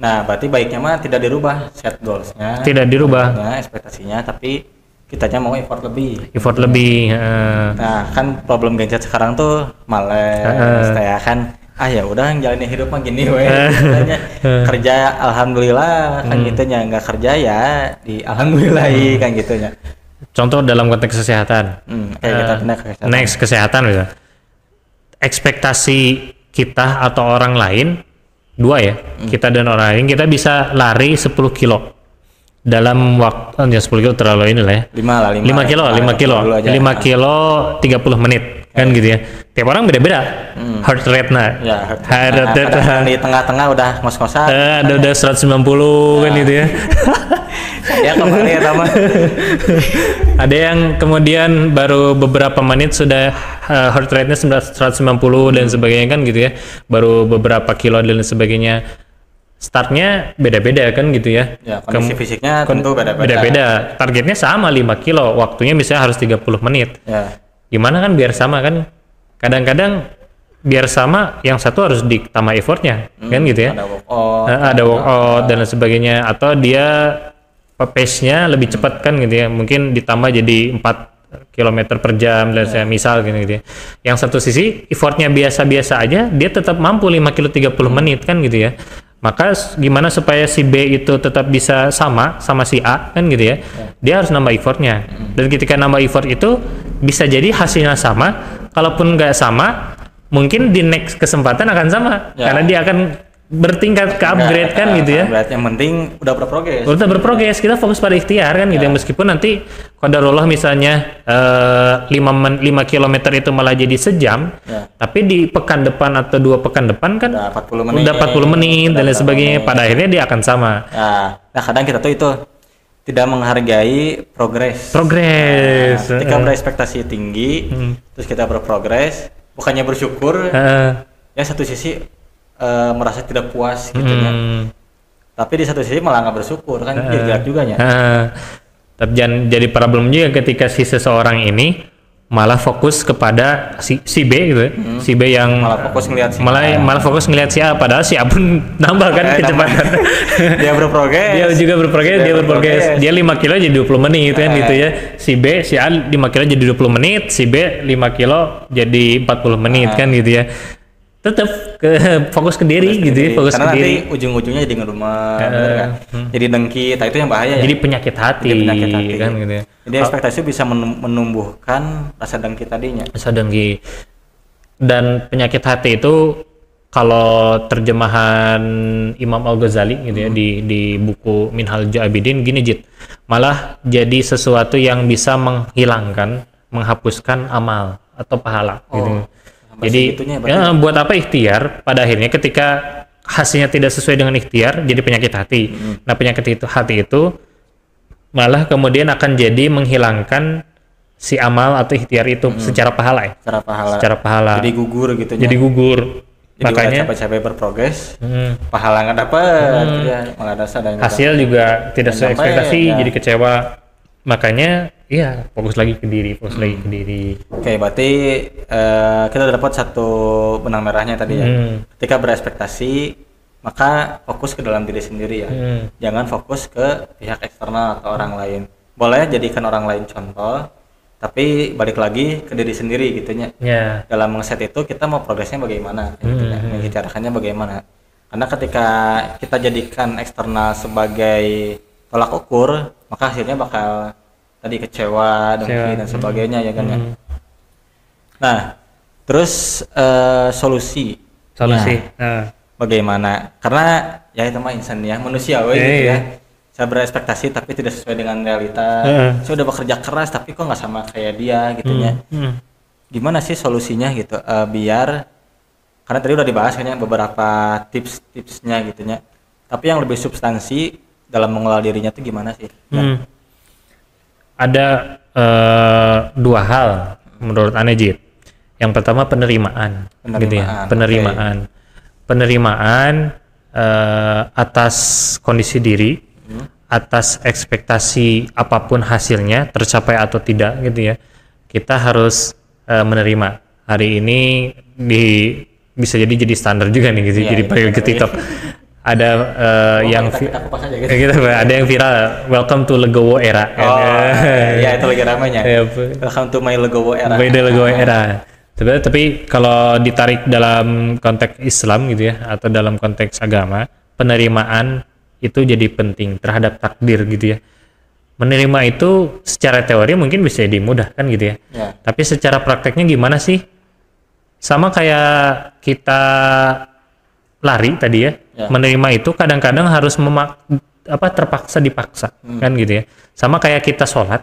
Nah, berarti baiknya mah tidak dirubah set goalsnya, tidak dirubah ekspektasinya, tapi kitanya mau effort lebih. Nah, kan problem Genset sekarang tuh males, kayak kan ya udah jalanin hidup mah gini we. Kerja alhamdulillah kan gitunya, nggak kerja ya di alhamdulillahi kan gitunya. Contoh dalam konteks kesehatan. Kayak kita pindah ke kesehatan. Next kesehatan gitu. Ekspektasi kita atau orang lain dua ya. Kita dan orang lain, kita bisa lari 10 kilo. Dalam waktu 10 kilo terlalu ini lah ya. 5 kilo 30 menit kan gitu ya. Tiap orang beda-beda heart rate-nya. Heart rate di tengah-tengah udah ngos-ngosan. Udah 190 kan gitu ya. Ya kemarin ya sama. Ada yang kemudian baru beberapa menit sudah heart rate-nya 190 dan sebagainya kan gitu ya. Baru beberapa kilo dan sebagainya. Startnya beda-beda kan gitu ya. Kondisi fisiknya tentu beda-beda. Targetnya sama 5 kilo, waktunya misalnya harus 30 menit. Gimana kan biar sama kan? Kadang-kadang biar sama, yang satu harus ditambah effortnya kan gitu ya. Ada workout dan sebagainya, atau dia pace-nya lebih cepat kan gitu ya. Mungkin ditambah jadi 4 km per jam dan saya misal gitu ya. Yang satu sisi effortnya biasa-biasa aja, dia tetap mampu 5 kilo 30 menit kan gitu ya. Maka gimana supaya si B itu tetap bisa sama si A kan gitu ya. Dia harus nambah effortnya. Dan ketika nambah effort itu bisa jadi hasilnya sama. Kalaupun nggak sama, mungkin di next kesempatan akan sama. Karena dia akan bertingkat ke upgrade kan gitu ya. Yang penting udah berprogres. Kita fokus pada ikhtiar kan gitu ya. Meskipun nanti qadarullah misalnya 5 km itu malah jadi sejam, tapi di pekan depan atau 2 pekan depan kan udah 40 menit dan lain sebagainya. Pada akhirnya dia akan sama. Nah, kadang kita tuh itu tidak menghargai progres. Ketika berekspektasi tinggi, terus kita berprogres, bukannya bersyukur, ya satu sisi merasa tidak puas gitu ya. Tapi di satu sisi malah nggak bersyukur kan, jadi juga ya. Tapi jangan jadi problem juga ketika si seseorang ini malah fokus kepada si B gitu ya. Si B yang malah fokus ngelihat si A, padahal si A pun nambah kan kecepatan. Dia berprogres. Dia 5 kilo jadi 20 menit kan gitu ya. Si A 5 kilo jadi 20 menit, si B 5 kilo jadi 40 menit kan gitu ya. Tetap fokus ke diri gitu ya, karena nanti ujung-ujungnya jadi ngerumah, jadi dengki, itu yang bahaya. Jadi penyakit hati kan gitu ya. Jadi ekspektasi bisa menumbuhkan rasa dengki tadinya. Rasa dengki. Dan penyakit hati itu kalau terjemahan Imam Al-Ghazali gitu ya, di buku Minhajul Abidin gini Jit, malah jadi sesuatu yang bisa menghapuskan amal atau pahala gitu. Jadi buat apa ikhtiar? Pada akhirnya ketika hasilnya tidak sesuai dengan ikhtiar jadi penyakit hati. Nah, penyakit hati itu malah kemudian akan jadi menghilangkan si amal atau ikhtiar itu secara pahala ya. Secara pahala. Jadi gugur gitu. Jadi gugur. Jadi makanya capek-capek berprogres, pahala nggak dapat, ya, malah hasil juga tidak sesuai ekspektasi, jadi kecewa. Makanya iya fokus lagi ke diri. Oke, berarti kita dapat satu benang merahnya tadi ya. Ketika berekspektasi maka fokus ke dalam diri sendiri ya. Jangan fokus ke pihak eksternal atau orang lain. Boleh jadikan orang lain contoh, tapi balik lagi ke diri sendiri gitunya. Dalam ngeset itu kita mau progresnya bagaimana, membicarakannya bagaimana. Karena ketika kita jadikan eksternal sebagai tolak ukur, maka hasilnya bakal tadi kecewa, dengki dan sebagainya ya kan ya. Nah, terus solusi. Nah, bagaimana? Karena ya itu mah insan ya, manusiawi gitu ya. Saya berekspektasi tapi tidak sesuai dengan realita. Saya udah bekerja keras tapi kok nggak sama kayak dia gitunya. Gimana sih solusinya gitu? Biar karena tadi udah dibahas kayaknya beberapa tips-tipsnya gitunya. Tapi yang lebih substansi dalam mengelola dirinya tuh gimana sih? Ada dua hal menurut Anejit. Yang pertama penerimaan. Gitu ya. Penerimaan atas kondisi diri, atas ekspektasi apapun hasilnya tercapai atau tidak gitu ya. Kita harus menerima. Hari ini bisa jadi standar juga nih gitu. Jadi pakai ke TikTok. Ada yang ada yang viral, welcome to Legowo era. Ya itu lagi ramainya. Welcome to my Legowo era. Tapi kalau ditarik dalam konteks Islam gitu ya, atau dalam konteks agama, penerimaan itu jadi penting terhadap takdir gitu ya. Menerima itu secara teori mungkin bisa dimudahkan gitu ya. Tapi secara prakteknya gimana sih? Sama kayak kita lari tadi ya. Menerima itu kadang-kadang harus terpaksa dipaksa kan gitu ya. Sama kayak kita sholat,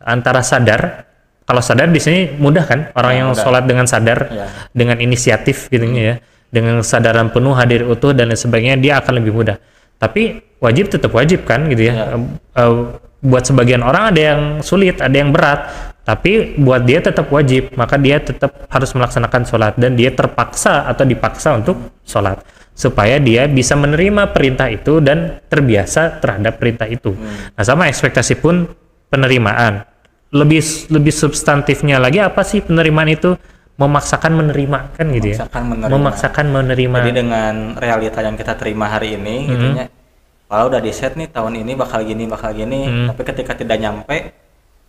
antara sadar, kalau sadar di sini mudah kan, orang yang sholat dengan sadar, dengan inisiatif gitu ya, dengan kesadaran penuh, hadir utuh dan lain sebagainya, dia akan lebih mudah. Tapi wajib tetap wajib kan gitu ya. Buat sebagian orang ada yang sulit, ada yang berat, tapi buat dia tetap wajib, maka dia tetap harus melaksanakan sholat dan dia terpaksa atau dipaksa untuk sholat supaya dia bisa menerima perintah itu dan terbiasa terhadap perintah itu. Nah, sama ekspektasi pun penerimaan. Lebih substantifnya lagi apa sih penerimaan itu? Memaksakan menerima kan gitu ya. Memaksakan menerima. Jadi dengan realita yang kita terima hari ini gitunya. Kalau udah di set nih tahun ini bakal gini, tapi ketika tidak nyampe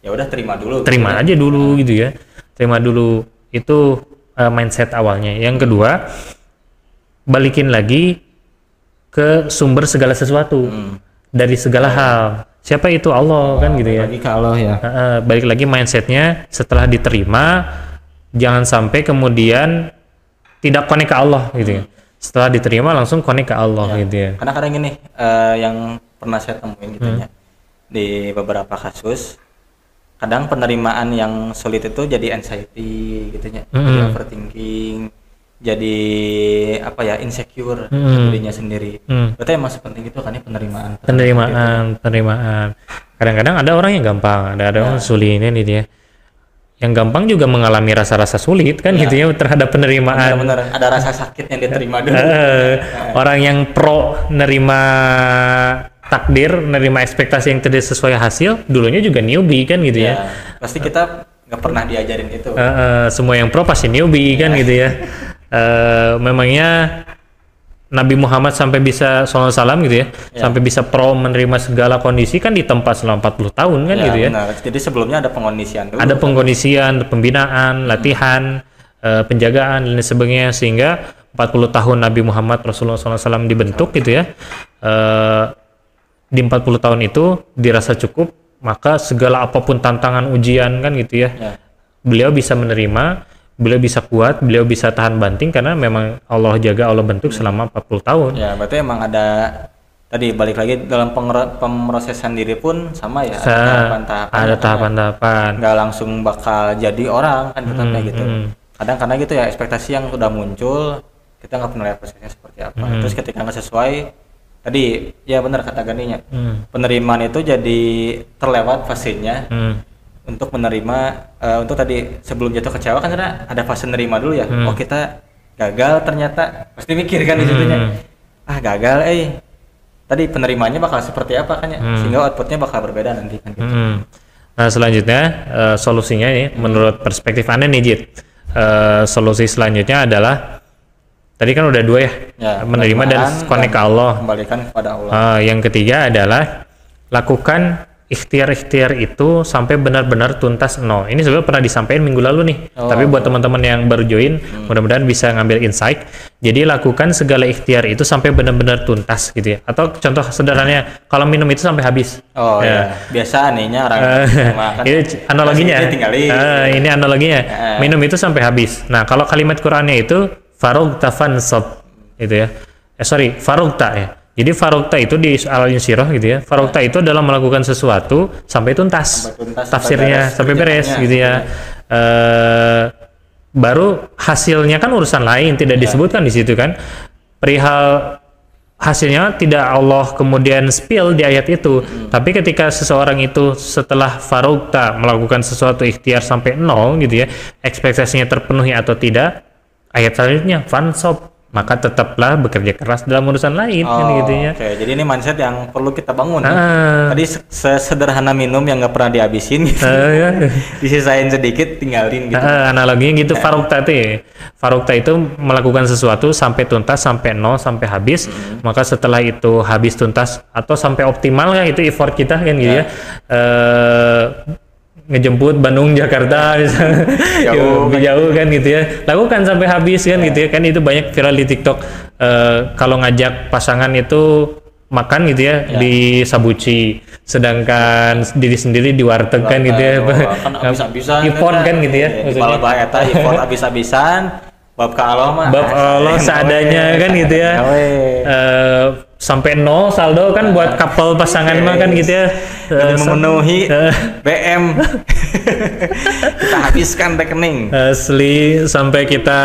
ya udah terima dulu. Terima aja dulu gitu ya. Terima dulu. Itu mindset awalnya. Yang kedua, balikin lagi ke sumber segala sesuatu. Dari segala hal. Siapa itu? Allah kan gitu ya. Balik ke Allah ya. Balik lagi mindsetnya setelah diterima, jangan sampai kemudian tidak connect ke Allah gitu ya. Setelah diterima langsung connect ke Allah gitu ya. Karena kadang gini, yang pernah saya temuin gitu ya, di beberapa kasus, kadang penerimaan yang sulit itu jadi anxiety gitu ya, jadi overthinking, jadi insecure dirinya sendiri. Berarti emang sepenting itu kan ya penerimaan. Kadang-kadang ada orang yang gampang, ada orang sulit ini dia. Yang gampang juga mengalami rasa-rasa sulit kan gitu ya terhadap penerimaan. Benar, ada rasa sakit yang diterima dulu. Orang yang pro nerima takdir, nerima ekspektasi yang tidak sesuai hasil, dulunya juga newbie kan gitu ya. Pasti kita nggak pernah diajarin itu. Semua yang pro pasti newbie kan gitu ya. Memangnya Nabi Muhammad sampai bisa SAW gitu ya, sampai bisa pro menerima segala kondisi kan ditempa selama 40 tahun kan gitu ya. Benar. Jadi sebelumnya ada pengkondisian dulu. Ada pengkondisian, pembinaan, latihan, penjagaan dan sebagainya, sehingga 40 tahun Nabi Muhammad Rasulullah SAW dibentuk gitu ya. Di 40 tahun itu dirasa cukup, maka segala apapun tantangan ujian kan gitu ya. Beliau bisa menerima, beliau bisa kuat, beliau bisa tahan banting karena memang Allah jaga, Allah bentuk selama 40 tahun. Ya, berarti emang ada tadi balik lagi dalam pemrosesan diri pun sama ya. Ada tahapan-tahapan. Nggak langsung bakal jadi orang kan gitu. Kadang karena gitu ya ekspektasi yang sudah muncul kita nggak pernah lihat prosesnya seperti apa. Terus ketika nggak sesuai, tadi ya benar kata Ganinya, penerimaan itu jadi terlewat fasenya untuk menerima, untuk tadi sebelum jatuh kecewa kan ada fase nerima dulu ya. Oh kita gagal ternyata, pasti mikir kan di situnya, gagal, tadi penerimanya bakal seperti apa kan ya, sehingga outputnya bakal berbeda nanti kan gitu. Nah selanjutnya solusinya ini menurut perspektif Anda nih Jit, solusi selanjutnya adalah tadi kan udah 2 ya, menerima dan connect ke Allah, kembalikan kepada Allah. Yang ketiga adalah lakukan ikhtiar itu sampai benar-benar tuntas 0. Ini sebenarnya pernah disampaikan minggu lalu nih, tapi buat teman-teman yang baru join mudah-mudahan bisa ngambil insight. Jadi lakukan segala ikhtiar itu sampai benar-benar tuntas gitu ya, atau contoh sederhananya kalau minum itu sampai habis. Biasa anehnya orang makan. Ini analoginya, ini analoginya, minum itu sampai habis. Nah kalau kalimat Qur'annya itu farugta fansab gitu ya, farugta ya. Jadi farugta itu di Al-Insyirah gitu ya. Farugta itu adalah melakukan sesuatu sampai tuntas. Tafsirnya sampai beres gitu ya. Baru hasilnya kan urusan lain, tidak disebutkan di situ kan. Perihal hasilnya tidak Allah kemudian spill di ayat itu. Tapi ketika seseorang itu setelah farugta melakukan sesuatu ikhtiar sampai 0 gitu ya, ekspektasinya terpenuhi atau tidak, ayat selanjutnya fansab, maka tetaplah bekerja keras dalam urusan lain kan gitu ya. Jadi ini mindset yang perlu kita bangun. Tadi sederhana minum yang nggak pernah dihabisin gitu. Disisain sedikit tinggalin gitu. Analoginya gitu. Farugta itu ya. Farugta itu melakukan sesuatu sampai tuntas, sampai 0, sampai habis. Maka setelah itu habis tuntas atau sampai optimal ya, itu effort kita kan gitu ya. Ngejemput Bandung Jakarta misalnya jauh kan gitu ya, lakukan sampai habis kan gitu ya, kan itu banyak viral di TikTok. Kalau ngajak pasangan itu makan gitu ya, di Sabuci, sedangkan diri sendiri di warteg kan gitu ya, kan habis-habisan effort kan gitu ya, maksudnya baheta effort habis-habisan, bab ka Allah mah bab Allah seadanya kan gitu ya. Sampai 0 saldo kan buat couple pasangan mah kan gitu ya, memenuhi BM kita habiskan rekening asli, sampai kita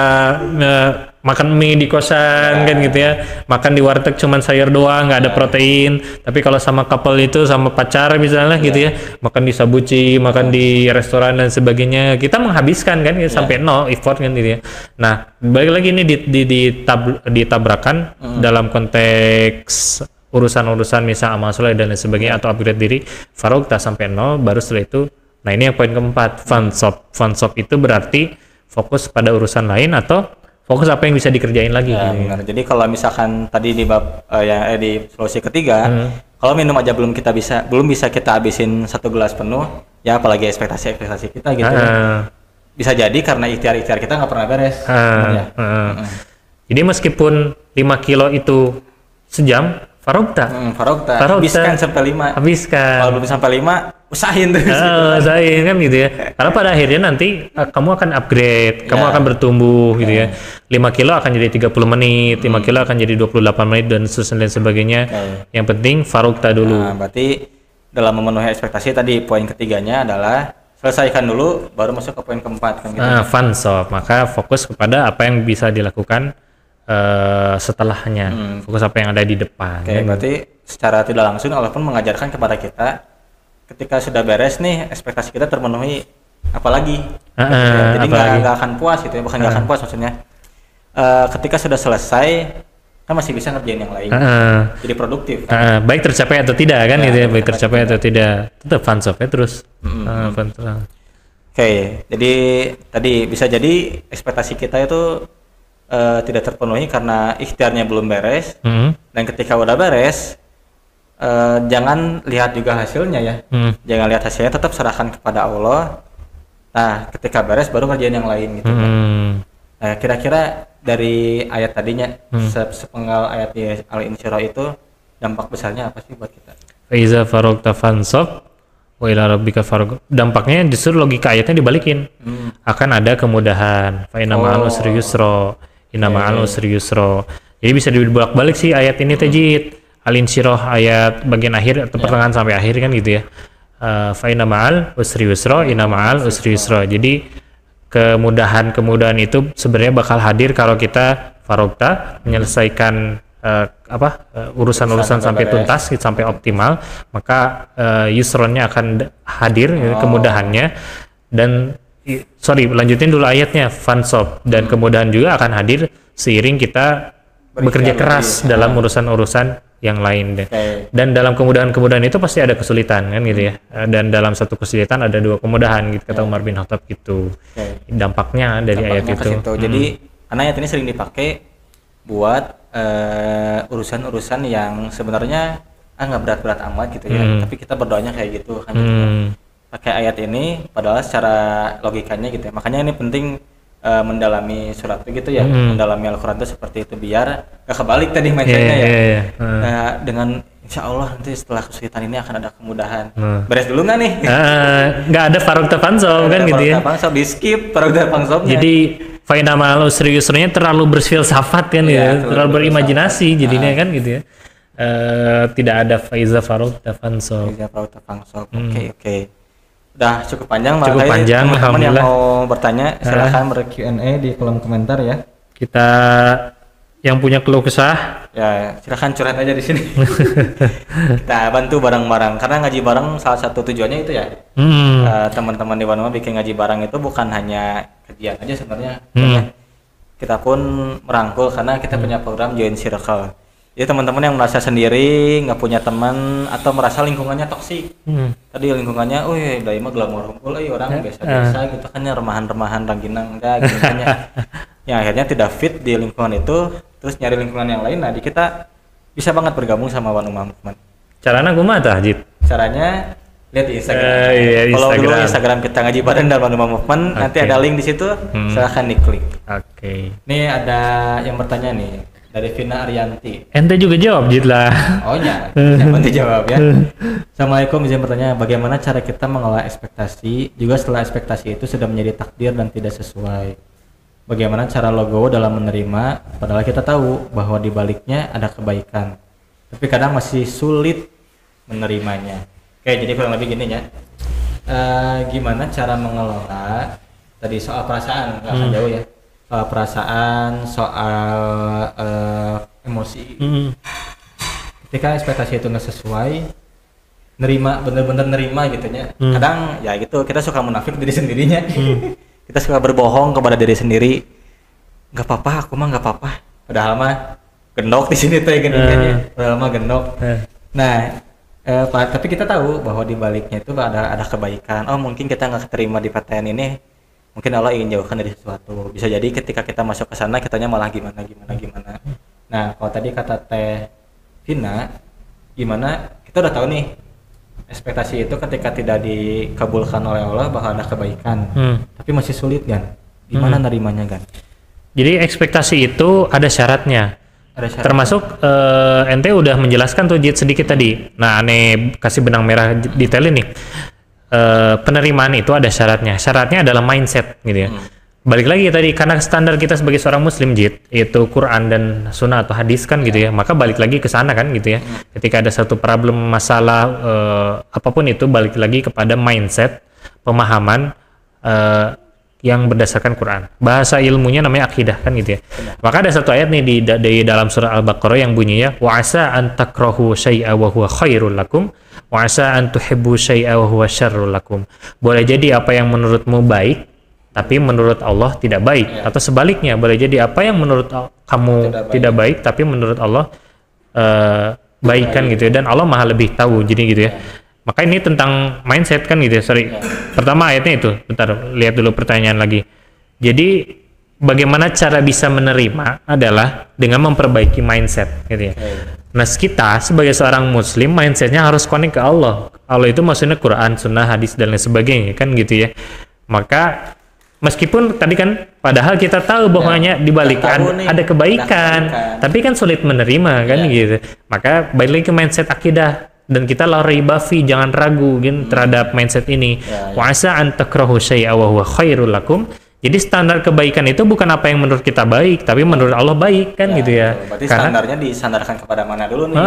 makan mie di kosan kan gitu ya, makan di warteg cuman sayur doang, nggak ada protein. Tapi kalau sama couple itu, sama pacar misalnya gitu ya, makan di Sabuci, makan di restoran dan sebagainya, kita menghabiskan kan gitu, sampai 0 effort kan gitu ya. Nah balik lagi ini ditabrakan dalam konteks urusan-urusan misal amal soleh dan lain sebagainya, atau upgrade diri, farugta sampai 0, baru setelah itu. Nah ini yang poin keempat, fansab itu berarti fokus pada urusan lain atau fokus apa yang bisa dikerjain lagi. Benar. Jadi kalau misalkan tadi di bab di solusi ketiga, kalau minum aja belum bisa kita habisin 1 gelas penuh, ya apalagi ekspektasi kita gitu. Bisa jadi karena ikhtiar kita nggak pernah beres. Jadi meskipun 5 kilo itu sejam, farugta. Habiskan sampai 5. Kalau belum sampai 5, usahain terus. Usahain kan gitu ya. Karena pada akhirnya nanti kamu akan upgrade, kamu akan bertumbuh gitu ya. 5 kilo akan jadi 30 menit, 5 kilo akan jadi 28 menit dan sebagainya. Yang penting farugta dulu. Berarti dalam memenuhi ekspektasi tadi, poin ketiganya adalah selesaikan dulu, baru masuk ke poin keempat kan gitu. Fansab, maka fokus kepada apa yang bisa dilakukan setelahnya, fokus apa yang ada di depan. Berarti secara tidak langsung Allah pun mengajarkan kepada kita, ketika sudah beres nih ekspektasi kita terpenuhi, apalagi jadi nggak akan puas gitu ya, bukan nggak akan puas maksudnya, ketika sudah selesai kan masih bisa ngerjain yang lain, jadi produktif kan? Baik tercapai atau tidak kan gitu ya, baik tercapai atau tidak, tetap fansab ya terus. Jadi tadi bisa jadi ekspektasi kita itu tidak terpenuhi karena ikhtiarnya belum beres, dan ketika udah beres, jangan lihat juga hasilnya ya, jangan lihat hasilnya, tetap serahkan kepada Allah. Nah ketika beres baru kerjaan yang lain gitu. Nah kira-kira dari ayat tadinya, sepenggal ayat di Al-Insyirah itu, dampak besarnya apa sih buat kita? Faiza faragta fansab wa ila rabbika farghab. Dampaknya justru logika ayatnya dibalikin. Akan ada kemudahan. Fa inna ma'al usri yusra. Inna ma'al usri yusra. Jadi bisa dibolak-balik sih ayat ini Tajid. Al-Insyirah ayat bagian akhir atau pertengahan sampai akhir kan gitu ya. Fa inna ma'al usri yusra, inna ma'al usri yusra. Jadi kemudahan itu sebenarnya bakal hadir kalau kita farogta, menyelesaikan urusan-urusan sampai tuntas, sampai optimal, maka yusronnya akan hadir, kemudahannya. Dan lanjutin dulu ayatnya, fansob, dan kemudahan juga akan hadir seiring kita bekerja keras dalam urusan-urusan yang lain deh. Dan dalam kemudahan-kemudahan itu pasti ada kesulitan kan gitu ya. Dan dalam satu kesulitan ada dua kemudahan gitu, kata Umar bin Khattab gitu. Dampaknya dari ayat itu. Jadi karena ayat ini sering dipakai buat urusan-urusan yang sebenarnya nggak berat-berat amat gitu ya, tapi kita berdoanya kayak gitu kan gitu. Pakai ayat ini padahal secara logikanya gitu ya, makanya ini penting mendalami surat itu gitu ya, mendalami Al-Quran itu seperti itu biar gak kebalik tadi mindsetnya ya. Nah, dengan insya Allah nanti setelah kesulitan ini akan ada kemudahan. Beres dulu nggak nih? Nggak ada farogta fansob kan gitu ya. Di skip farogta fansobnya. Jadi faina ma'al usri yusranya terlalu berfilsafat kan ya, terlalu berimajinasi jadinya kan gitu ya. Tidak ada faiza farogta fansob. Oke. Udah cukup panjang. Cukup panjang. Teman-teman yang mau bertanya silakan ber-Q&A di kolom komentar ya. Kita yang punya keluh kesah ya silakan curhat aja di sini. Kita bantu bareng-bareng karena ngaji bareng salah satu tujuannya itu ya. Teman-teman di Wanuma bikin ngaji bareng itu bukan hanya kajian aja sebenarnya. Kita pun merangkul karena kita punya program Join Circle. Jadi teman-teman yang merasa sendiri, nggak punya teman atau merasa lingkungannya toksik. Tadi lingkungannya, udah mah glamor ngumpul, orang biasa-biasa gitu kan ya, remahan-remahan rangginang enggak gitu kan ya. Yang akhirnya tidak fit di lingkungan itu, terus nyari lingkungan yang lain. Nah, kita bisa banget bergabung sama Wanuma Movement. Caranya kumaha tah, Jit? Caranya lihat di Instagram. Kalau dulu Instagram kita ngaji bareng dan Wanuma Movement, nanti ada link di situ, silahkan diklik. Nih ada yang bertanya nih. Dari Vina Arianti. Ente juga jawab, Jit lah. Oh ya, nanti jawab ya. Assalamualaikum, izin bertanya, bagaimana cara kita mengelola ekspektasi juga setelah ekspektasi itu sudah menjadi takdir dan tidak sesuai? Bagaimana cara logo dalam menerima, padahal kita tahu bahwa di baliknya ada kebaikan, tapi kadang masih sulit menerimanya. Oke, jadi kurang lebih gini ya. Gimana cara mengelola tadi soal perasaan, nggak akan jauh ya. Soal perasaan, soal emosi. Ketika ekspektasi itu nggak sesuai, bener-bener nerima gitu ya. Kadang ya gitu, kita suka munafik diri sendirinya. Kita suka berbohong kepada diri sendiri. Nggak apa-apa, aku mah nggak apa-apa. Padahal mah gendok di sini tuh ya gendingannya. Padahal mah gendok. Nah, tapi kita tahu bahwa di baliknya itu ada kebaikan. Oh, mungkin kita nggak keterima di PTN ini. Mungkin Allah ingin jauhkan dari sesuatu. Bisa jadi ketika kita masuk ke sana kitanya malah gimana. Nah, kalau tadi kata Teh Vina, gimana? Kita udah tahu nih ekspektasi itu ketika tidak dikabulkan oleh Allah bakal ada kebaikan. Tapi masih sulit kan? Gimana nerimanya kan? Jadi ekspektasi itu ada syaratnya. Termasuk ente udah menjelaskan tuh Jit sedikit tadi. Nah, aneh kasih benang merah detailin nih. Penerimaan itu ada syaratnya. Syaratnya adalah mindset gitu ya. Balik lagi tadi, karena standar kita sebagai seorang muslim Jit itu Quran dan sunnah atau hadis kan gitu ya, maka balik lagi ke sana kan gitu ya. Ketika ada satu problem, masalah apapun itu, balik lagi kepada mindset, pemahaman yang berdasarkan Quran. Bahasa ilmunya namanya akidah kan gitu ya. Maka ada satu ayat nih di dalam surah Al-Baqarah yang bunyinya wa asa an takrahu syai'a wa huwa khairul lakum wa asa an tuhibbu syai'a wa huwa syarrul lakum. Boleh jadi apa yang menurutmu baik tapi menurut Allah tidak baik, atau sebaliknya, boleh jadi apa yang menurut kamu tidak baik tapi menurut Allah baik kan gitu ya. Dan Allah Maha lebih tahu, jadi gitu ya. Maka ini tentang mindset kan gitu ya. Pertama ayatnya itu, bentar, lihat dulu pertanyaan lagi. Jadi bagaimana cara bisa menerima adalah dengan memperbaiki mindset gitu ya. Nah, kita sebagai seorang muslim mindsetnya harus connect ke Allah. Allah itu maksudnya Quran, sunnah, hadis dan lain sebagainya kan gitu ya. Maka meskipun tadi kan padahal kita tahu bahwanya di balik ada kebaikan, tapi kan sulit menerima kan gitu. Maka balik lagi ke mindset akidah. Dan kita la raiba fi, jangan ragu terhadap mindset ini. Wa asa an takrahu syai'a wa huwa khairul lakum. Jadi standar kebaikan itu bukan apa yang menurut kita baik, tapi menurut Allah baik kan gitu ya. Berarti standarnya disandarkan kepada mana dulu nih?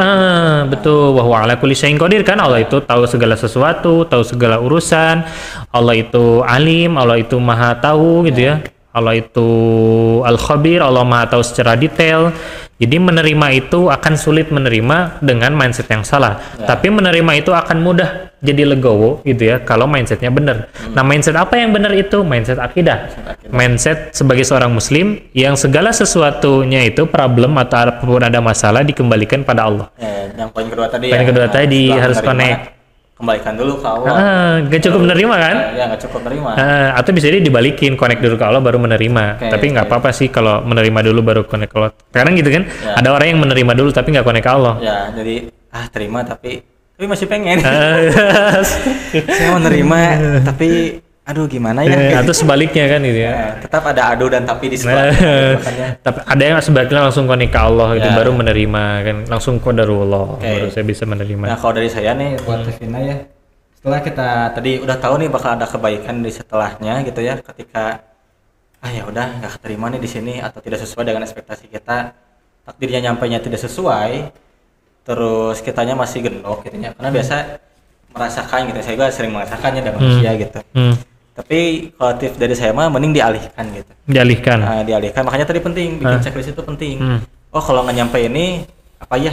Betul. Wa huwa ala kulli syai'in qadir kan, Allah itu tahu segala sesuatu, tahu segala urusan. Allah itu alim, Allah itu maha tahu gitu ya. Allah itu Al-Khabir, Allah Maha tahu secara detail. Jadi menerima itu akan sulit menerima dengan mindset yang salah. Tapi menerima itu akan mudah jadi legowo gitu ya kalau mindsetnya benar. Nah, mindset apa yang benar itu? Mindset akidah. Mindset sebagai seorang muslim yang segala sesuatunya itu problem atau apapun ada masalah dikembalikan pada Allah. Yang poin kedua tadi Poin kedua tadi harus connect. Kembalikan dulu ke Allah. Gak cukup menerima kan? Ya, gak cukup menerima. Atau bisa jadi dibalikin, connect dulu ke Allah baru menerima. Tapi nggak apa-apa sih kalau menerima dulu baru connect ke Allah. Sekarang gitu kan? Ada orang yang menerima dulu tapi nggak connect ke Allah. Ya, jadi terima tapi masih pengen. Saya mau menerima tapi aduh gimana ya? Atau sebaliknya kan gitu ya. Tetap ada aduh dan tapi di sebelah. Tapi ada yang sebaliknya langsung connect ke Allah itu baru menerima kan, langsung qadarullah baru saya bisa menerima. Nah, kalau dari saya nih buat Tevina ya, setelah kita tadi udah tahu nih bakal ada kebaikan di setelahnya gitu ya, ketika ya udah nggak keterima nih di sini atau tidak sesuai dengan ekspektasi kita, takdirnya nyampainya tidak sesuai, terus kitanya masih gendok gitu ya, karena biasa merasakan gitu, saya juga sering merasakannya dan manusia gitu. Tapi kalau tips dari saya mah mending dialihkan gitu. Dialihkan. Dialihkan. Makanya tadi penting bikin checklist itu penting. Oh, kalau nggak nyampe ini apa ya?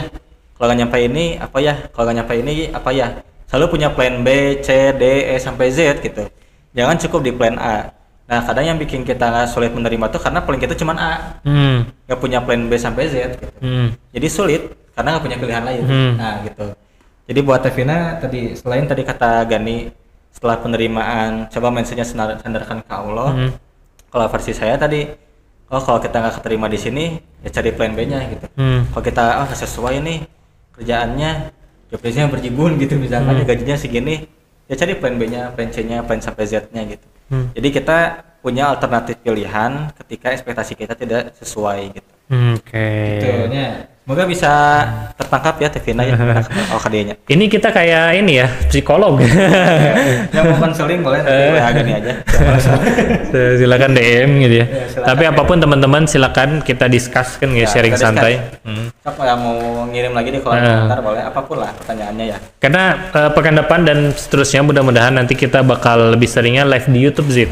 Kalau nggak nyampe ini apa ya? Kalau nggak nyampe ini apa ya? Selalu punya plan B, C, D, E sampai Z gitu. Jangan cukup di plan A. Nah, kadang yang bikin kita sulit menerima tuh karena plan kita cuma A. Nggak punya plan B sampai Z gitu. Jadi sulit karena nggak punya pilihan lain. Nah, gitu. Jadi buat Tevina tadi, selain tadi kata Gani, setelah penerimaan coba mindsetnya sandarkan ke Allah. Kalau versi saya tadi, kalau kita nggak keterima di sini ya cari plan B-nya gitu. Kalau kita nggak sesuai nih kerjaannya, jobdesknya berjibun gitu misalnya, gajinya segini, ya cari plan B-nya, plan C-nya, plan sampai Z-nya gitu. Jadi kita punya alternatif pilihan ketika ekspektasi kita tidak sesuai gitu. Gitu ya. Semoga bisa tertangkap ya Tevina ya. Hadiahnya. Ini kita kayak ini ya, psikolog. Yang mau konseling boleh nanti gini aja. Silakan DM gitu ya. Tapi apapun teman-teman silakan kita discuss kan ya, sharing santai. Siapa yang mau ngirim lagi di kolom komentar boleh, apapun lah pertanyaannya ya. Karena pekan depan dan seterusnya mudah-mudahan nanti kita bakal lebih seringnya live di YouTube Zid.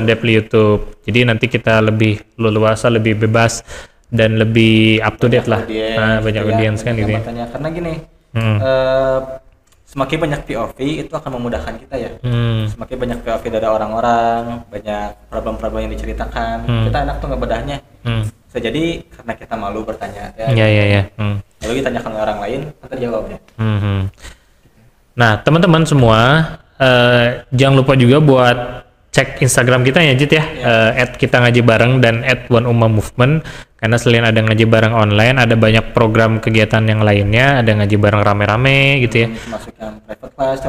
Live di YouTube. Jadi nanti kita lebih leluasa, lebih bebas dan lebih up to date lah. Banyak audiens kan gitu ya. Karena gini, semakin banyak POV itu akan memudahkan kita ya. Semakin banyak POV dari orang-orang, banyak problem-problem yang diceritakan, kita enak tuh ngebedahnya. Bisa jadi karena kita malu bertanya ya. Lalu kita tanyakan ke orang lain, kita jawabnya. Nah, teman-teman semua jangan lupa juga buat cek Instagram kita ya Jit ya, @kita-ngaji-bareng dan @OneUmmah-Movement, karena selain ada ngaji bareng online, ada banyak program kegiatan yang lainnya, ada ngaji bareng rame-rame gitu ya. Masuk yang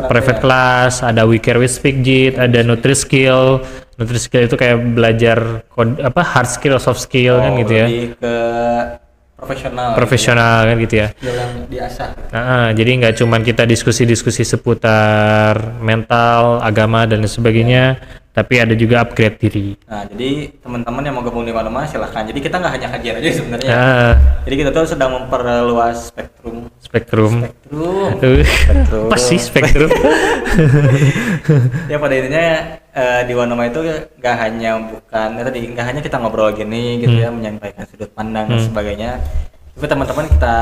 private class, ada We Care We Speak Jit, ada Nutri-Skill. Nutri-Skill itu kayak belajar hard skill, soft skill kan gitu ya. Lebih ke profesional kan gitu ya. Yang diasah. Jadi nggak cuman kita diskusi-diskusi seputar mental, agama dan sebagainya, tapi ada juga upgrade diri. Nah, jadi teman-teman yang mau gabung di mana-mana silahkan. Jadi kita nggak hanya kajian aja sebenarnya. Jadi kita tuh sedang memperluas spektrum. Apa sih spektrum? Ya pada intinya di Wanoma itu nggak hanya kita ngobrol gini gitu ya, menyampaikan sudut pandang dan sebagainya. Tapi teman-teman kita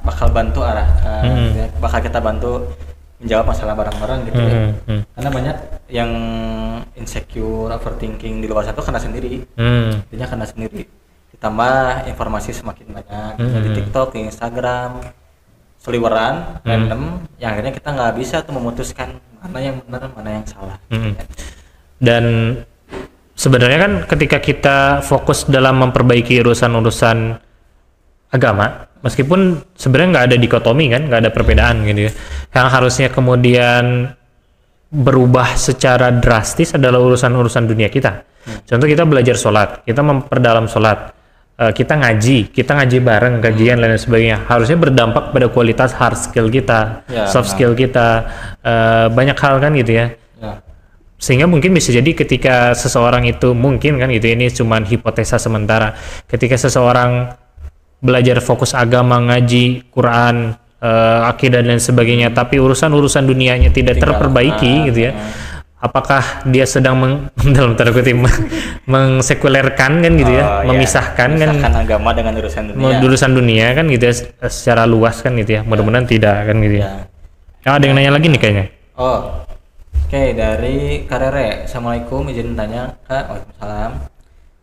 bakal bantu arahkan, gitu ya. Bakal kita bantu menjawab masalah bareng-bareng gitu ya. Karena banyak yang insecure, overthinking di luar sana karena sendiri. Intinya karena sendiri. Ditambah informasi semakin banyak di TikTok, di Instagram, seliweran, random, yang akhirnya kita nggak bisa tuh memutuskan mana yang benar, mana yang salah. Dan sebenarnya kan ketika kita fokus dalam memperbaiki urusan-urusan agama, meskipun sebenarnya nggak ada dikotomi kan, nggak ada perbedaan gitu ya. Yang harusnya kemudian berubah secara drastis adalah urusan-urusan dunia kita. Contoh kita belajar sholat, kita memperdalam sholat, kita ngaji bareng, kajian dan sebagainya. Harusnya berdampak pada kualitas hard skill kita, soft skill kita, banyak hal kan gitu ya. Sehingga mungkin bisa jadi ketika seseorang itu mungkin kan gitu, ini cuman hipotesa sementara, ketika seseorang belajar fokus agama, ngaji, Quran, akidah dan sebagainya, tapi urusan-urusan dunianya tidak terperbaiki gitu ya, apakah dia sedang dalam tanda kutip mengsekulerkan kan gitu ya, memisahkan kan agama dengan urusan dunia kan gitu ya, secara luas kan gitu ya. Mudah-mudahan tidak kan gitu ya. Ada yang nanya lagi nih kayaknya. Oke, dari Karere. Assalamualaikum, izin tanya Kak. Waalaikumsalam.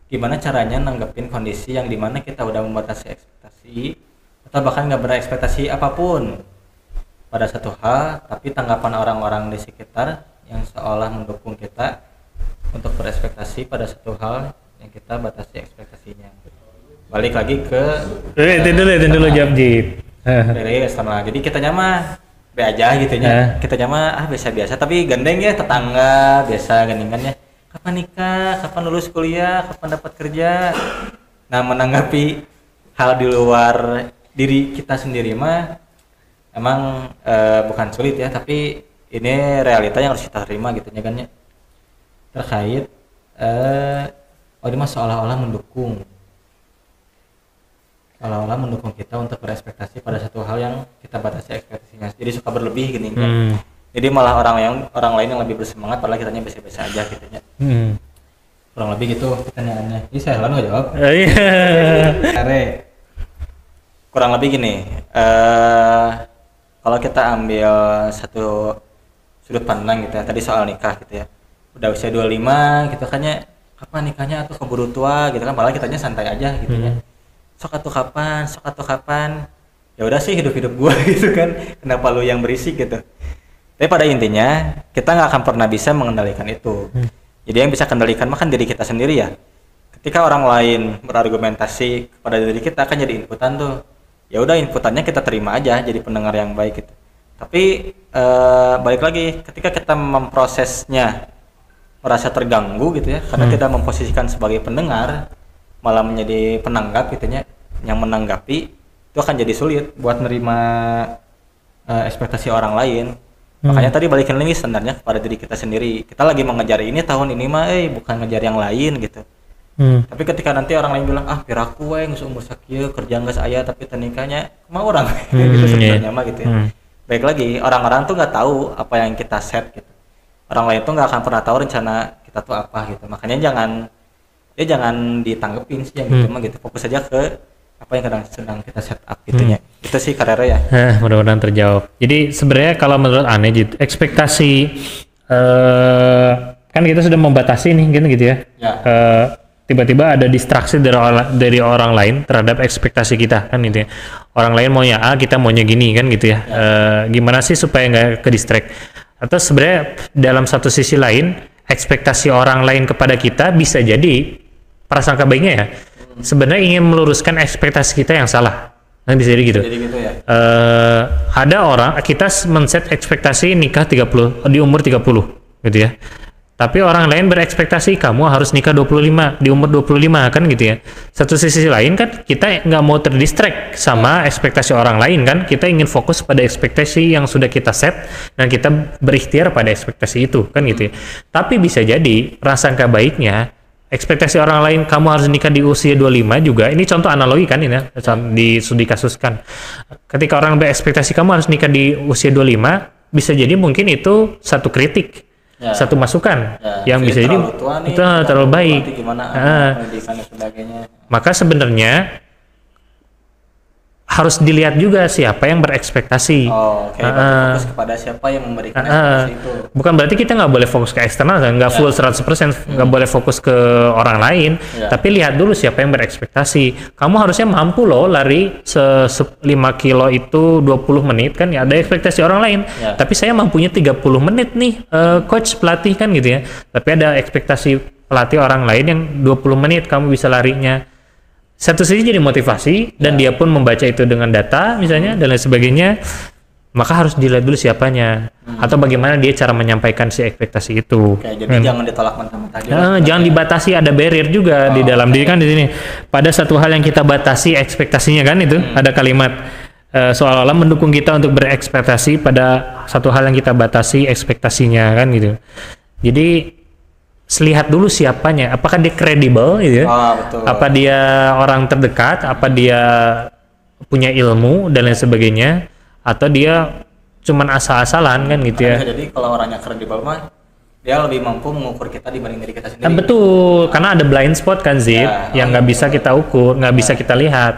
Gimana caranya nanggepin kondisi yang dimana kita udah membatasi ekspektasi atau bahkan nggak berekspektasi apapun pada satu hal, tapi tanggapan orang-orang di sekitar yang seolah mendukung kita untuk berekspektasi pada satu hal yang kita batasi ekspektasinya. Balik lagi ke itu dulu jawab Jip. Jadi kita mah be aja gitu ya. Kita mah biasa-biasa tapi gandeng ya tetangga, biasa gandingannya. Kapan nikah, kapan lulus kuliah, kapan dapat kerja. Nah, menanggapi hal di luar diri kita sendiri mah emang bukan sulit ya, tapi ini realita yang harus kita terima gitu ya kan ya. Terkait ini mah seolah-olah mendukung kita untuk berekspektasi pada satu hal yang kita batasi ekspektasinya, jadi suka berlebih gini kan. Jadi malah orang lain yang lebih bersemangat padahal kitanya biasa-biasa aja gitu ya. Kurang lebih gitu pertanyaannya. Ini saya nggak jawab. Kurang lebih gini, kalau kita ambil satu sudut pandang gitu ya, tadi soal nikah gitu ya, udah usia 25 gitu kan ya, kapan nikahnya atau keburu tua gitu kan, padahal kitanya santai aja gitu ya, sok atau kapan, ya udah sih hidup gua gitu kan, kenapa lu yang berisik gitu. Tapi pada intinya kita nggak akan pernah bisa mengendalikan itu. Jadi yang bisa kendalikan mah kan diri kita sendiri ya. Ketika orang lain berargumentasi kepada diri kita akan jadi inputan tuh, ya udah inputannya kita terima aja, jadi pendengar yang baik gitu. Tapi balik lagi, ketika kita memprosesnya merasa terganggu gitu ya, karena kita memposisikan sebagai pendengar malah menjadi penanggap gitu ya, yang menanggapi itu akan jadi sulit buat menerima ekspektasi orang lain. Makanya tadi balikin lagi sebenarnya kepada diri kita sendiri. Kita lagi mengejar ini tahun ini mah bukan ngejar yang lain gitu. Tapi ketika nanti orang lain bilang piraku geus umur sakieu kerja geus aya tapi tenikahnya mau orang gitu sebenarnya mah gitu ya. Baik lagi, orang-orang tuh nggak tahu apa yang kita set gitu. Orang lain tuh nggak akan pernah tahu rencana kita tuh apa gitu. Makanya jangan ditanggepin sih yang gitu mah gitu. Fokus aja ke apa yang sedang kita set up gitunya. Itu sih Karera ya. Mudah-mudahan terjawab. Jadi sebenarnya kalau menurut Ane gitu, ekspektasi kan kita sudah membatasi nih gitu ya. Tiba-tiba ada distraksi dari orang lain terhadap ekspektasi kita kan gitu ya. Orang lain maunya A, kita maunya gini kan gitu ya. Gimana sih supaya nggak ke distract? Atau sebenarnya dalam satu sisi lain ekspektasi orang lain kepada kita bisa jadi prasangka baiknya ya. Sebenarnya ingin meluruskan ekspektasi kita yang salah. Nah, bisa jadi gitu. Ya. Ada orang kita men-set ekspektasi nikah 30 di umur 30 gitu ya. Tapi orang lain berekspektasi kamu harus nikah 25 di umur 25 kan gitu ya. Satu sisi lain kan kita nggak mau terdistract sama ekspektasi orang lain kan. Kita ingin fokus pada ekspektasi yang sudah kita set dan kita berikhtiar pada ekspektasi itu kan gitu ya. Tapi bisa jadi prasangka baiknya ekspektasi orang lain kamu harus nikah di usia 25 juga. Ini contoh analogi kan ini ya, di kasuskan. Ketika orang berekspektasi kamu harus nikah di usia 25, bisa jadi mungkin itu satu kritik. Satu masukan yang bisa jadi itu terlalu baik. Maka sebenarnya harus dilihat juga siapa yang berekspektasi. Fokus kepada siapa yang memberikan ekspektasi itu. Bukan berarti kita nggak boleh fokus ke eksternal, nggak full 100%, nggak boleh fokus ke orang lain. Tapi lihat dulu siapa yang berekspektasi. Kamu harusnya mampu loh lari 5 kilo itu 20 menit kan ya, ada ekspektasi orang lain. Tapi saya mampunya 30 menit nih, coach pelatih kan gitu ya. Tapi ada ekspektasi pelatih orang lain yang 20 menit kamu bisa larinya. Satu sisi jadi motivasi dan dia pun membaca itu dengan data misalnya dan lain sebagainya, maka harus dilihat dulu siapanya atau bagaimana dia cara menyampaikan si ekspektasi itu. Jadi jangan ditolak mentah-mentah. Jangan dibatasi, ada barrier juga di dalam diri kan di sini. Pada satu hal yang kita batasi ekspektasinya kan itu ada kalimat seolah-olah mendukung kita untuk berekspektasi pada satu hal yang kita batasi ekspektasinya kan gitu. Jadi lihat dulu siapanya, apakah dia kredibel gitu ya, apa dia orang terdekat, apa dia punya ilmu dan lain sebagainya, atau dia cuman asal-asalan kan gitu ya. Jadi kalau orangnya kredibel mah dia lebih mampu mengukur kita dibanding diri kita sendiri. Betul, karena ada blind spot kan Zip, yang nggak bisa kita ukur, nggak bisa kita lihat.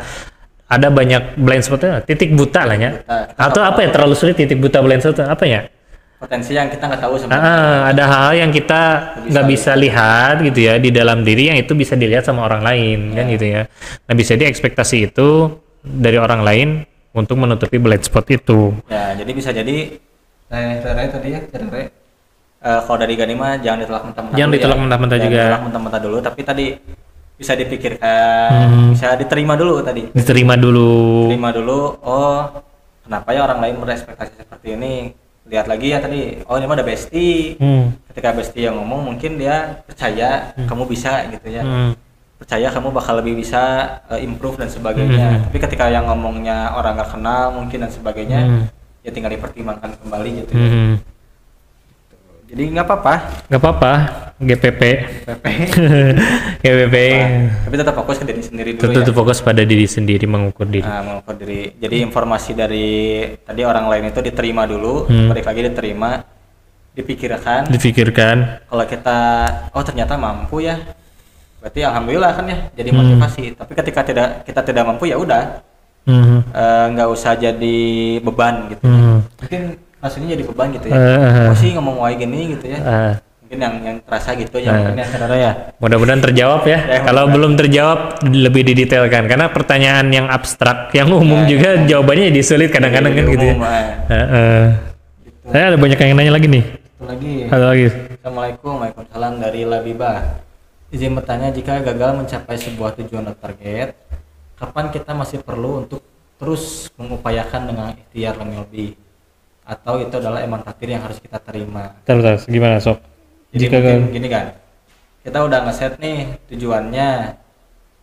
Ada banyak blind spotnya, titik buta lah ya. Atau apa ya, terlalu sulit titik buta blind spot apa ya? Potensi yang kita nggak tahu sebenarnya. Ada hal yang kita nggak bisa lihat gitu ya di dalam diri yang itu bisa dilihat sama orang lain kan gitu ya. Nah bisa jadi ekspektasi itu dari orang lain untuk menutupi blind spot itu. Ya jadi bisa jadi tadi ya kalau dari Gani mah jangan ditolak mentah-mentah. Jangan ditolak mentah-mentah juga. Ditolak mentah-mentah dulu, tapi tadi bisa dipikirkan, bisa diterima dulu tadi. Diterima dulu. Terima dulu. Oh, kenapa ya orang lain berespektasi seperti ini? Lihat lagi ya tadi. Oh, ini mah ada bestie. Ketika bestie yang ngomong, mungkin dia percaya kamu bisa gitu ya. Percaya kamu bakal lebih bisa improve dan sebagainya. Tapi ketika yang ngomongnya orang nggak kenal mungkin dan sebagainya, ya tinggal dipertimbangkan kembali gitu ya. Jadi nggak apa-apa, GPP. Tapi tetap fokus ke diri sendiri dulu. Tetap fokus pada diri sendiri, mengukur diri. Mengukur diri. Jadi informasi dari tadi orang lain itu diterima dulu, balik lagi diterima, dipikirkan. Kalau kita, ternyata mampu ya, berarti alhamdulillah kan ya, jadi motivasi. Tapi ketika kita tidak mampu ya udah, nggak usah jadi beban gitu. Mungkin rasanya jadi beban gitu ya. Sih ngomong wae gini gitu ya. Mungkin yang terasa gitu ya, mungkin ya saudara ya. Mudah-mudahan terjawab ya. Kalau belum terjawab lebih didetailkan karena pertanyaan yang abstrak, yang umum juga jawabannya jadi sulit kadang-kadang kan gitu ya. Saya ada banyak yang nanya lagi nih. Ada lagi. Assalamualaikum, waalaikumsalam dari Labibah. Izin bertanya, jika gagal mencapai sebuah tujuan atau target, kapan kita masih perlu untuk terus mengupayakan dengan ikhtiar lebih? Atau itu adalah emang takdir yang harus kita terima? Bentar, gimana Sob? Jadi mungkin gini kan, kita udah ngeset nih tujuannya,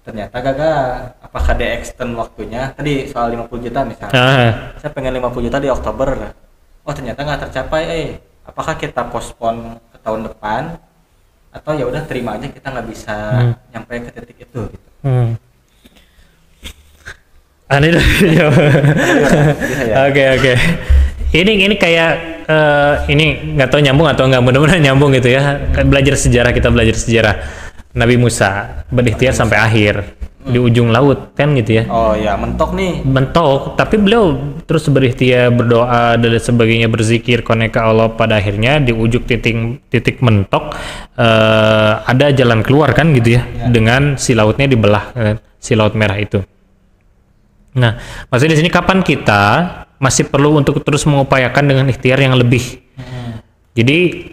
ternyata gagal. Apakah dia extend waktunya? Tadi soal 50 juta misalnya, saya pengen 50 juta di Oktober, ternyata nggak tercapai. Apakah kita postpone ke tahun depan? Atau ya udah terima aja kita nggak bisa nyampe ke titik itu gitu. Aneh dah. Oke. Ini kayak ini nggak tahu nyambung atau nggak, mudah-mudahan nyambung gitu ya. Kita belajar sejarah Nabi Musa berikhtiar sampai akhir di ujung laut kan gitu ya. Oh ya, mentok, tapi beliau terus berikhtiar, berdoa dan sebagainya, berzikir, konek ke Allah. Pada akhirnya di ujung titik mentok ada jalan keluar kan gitu ya, dengan si lautnya dibelah kan, si laut merah itu. Nah, maksudnya di sini kapan kita masih perlu untuk terus mengupayakan dengan ikhtiar yang lebih. Jadi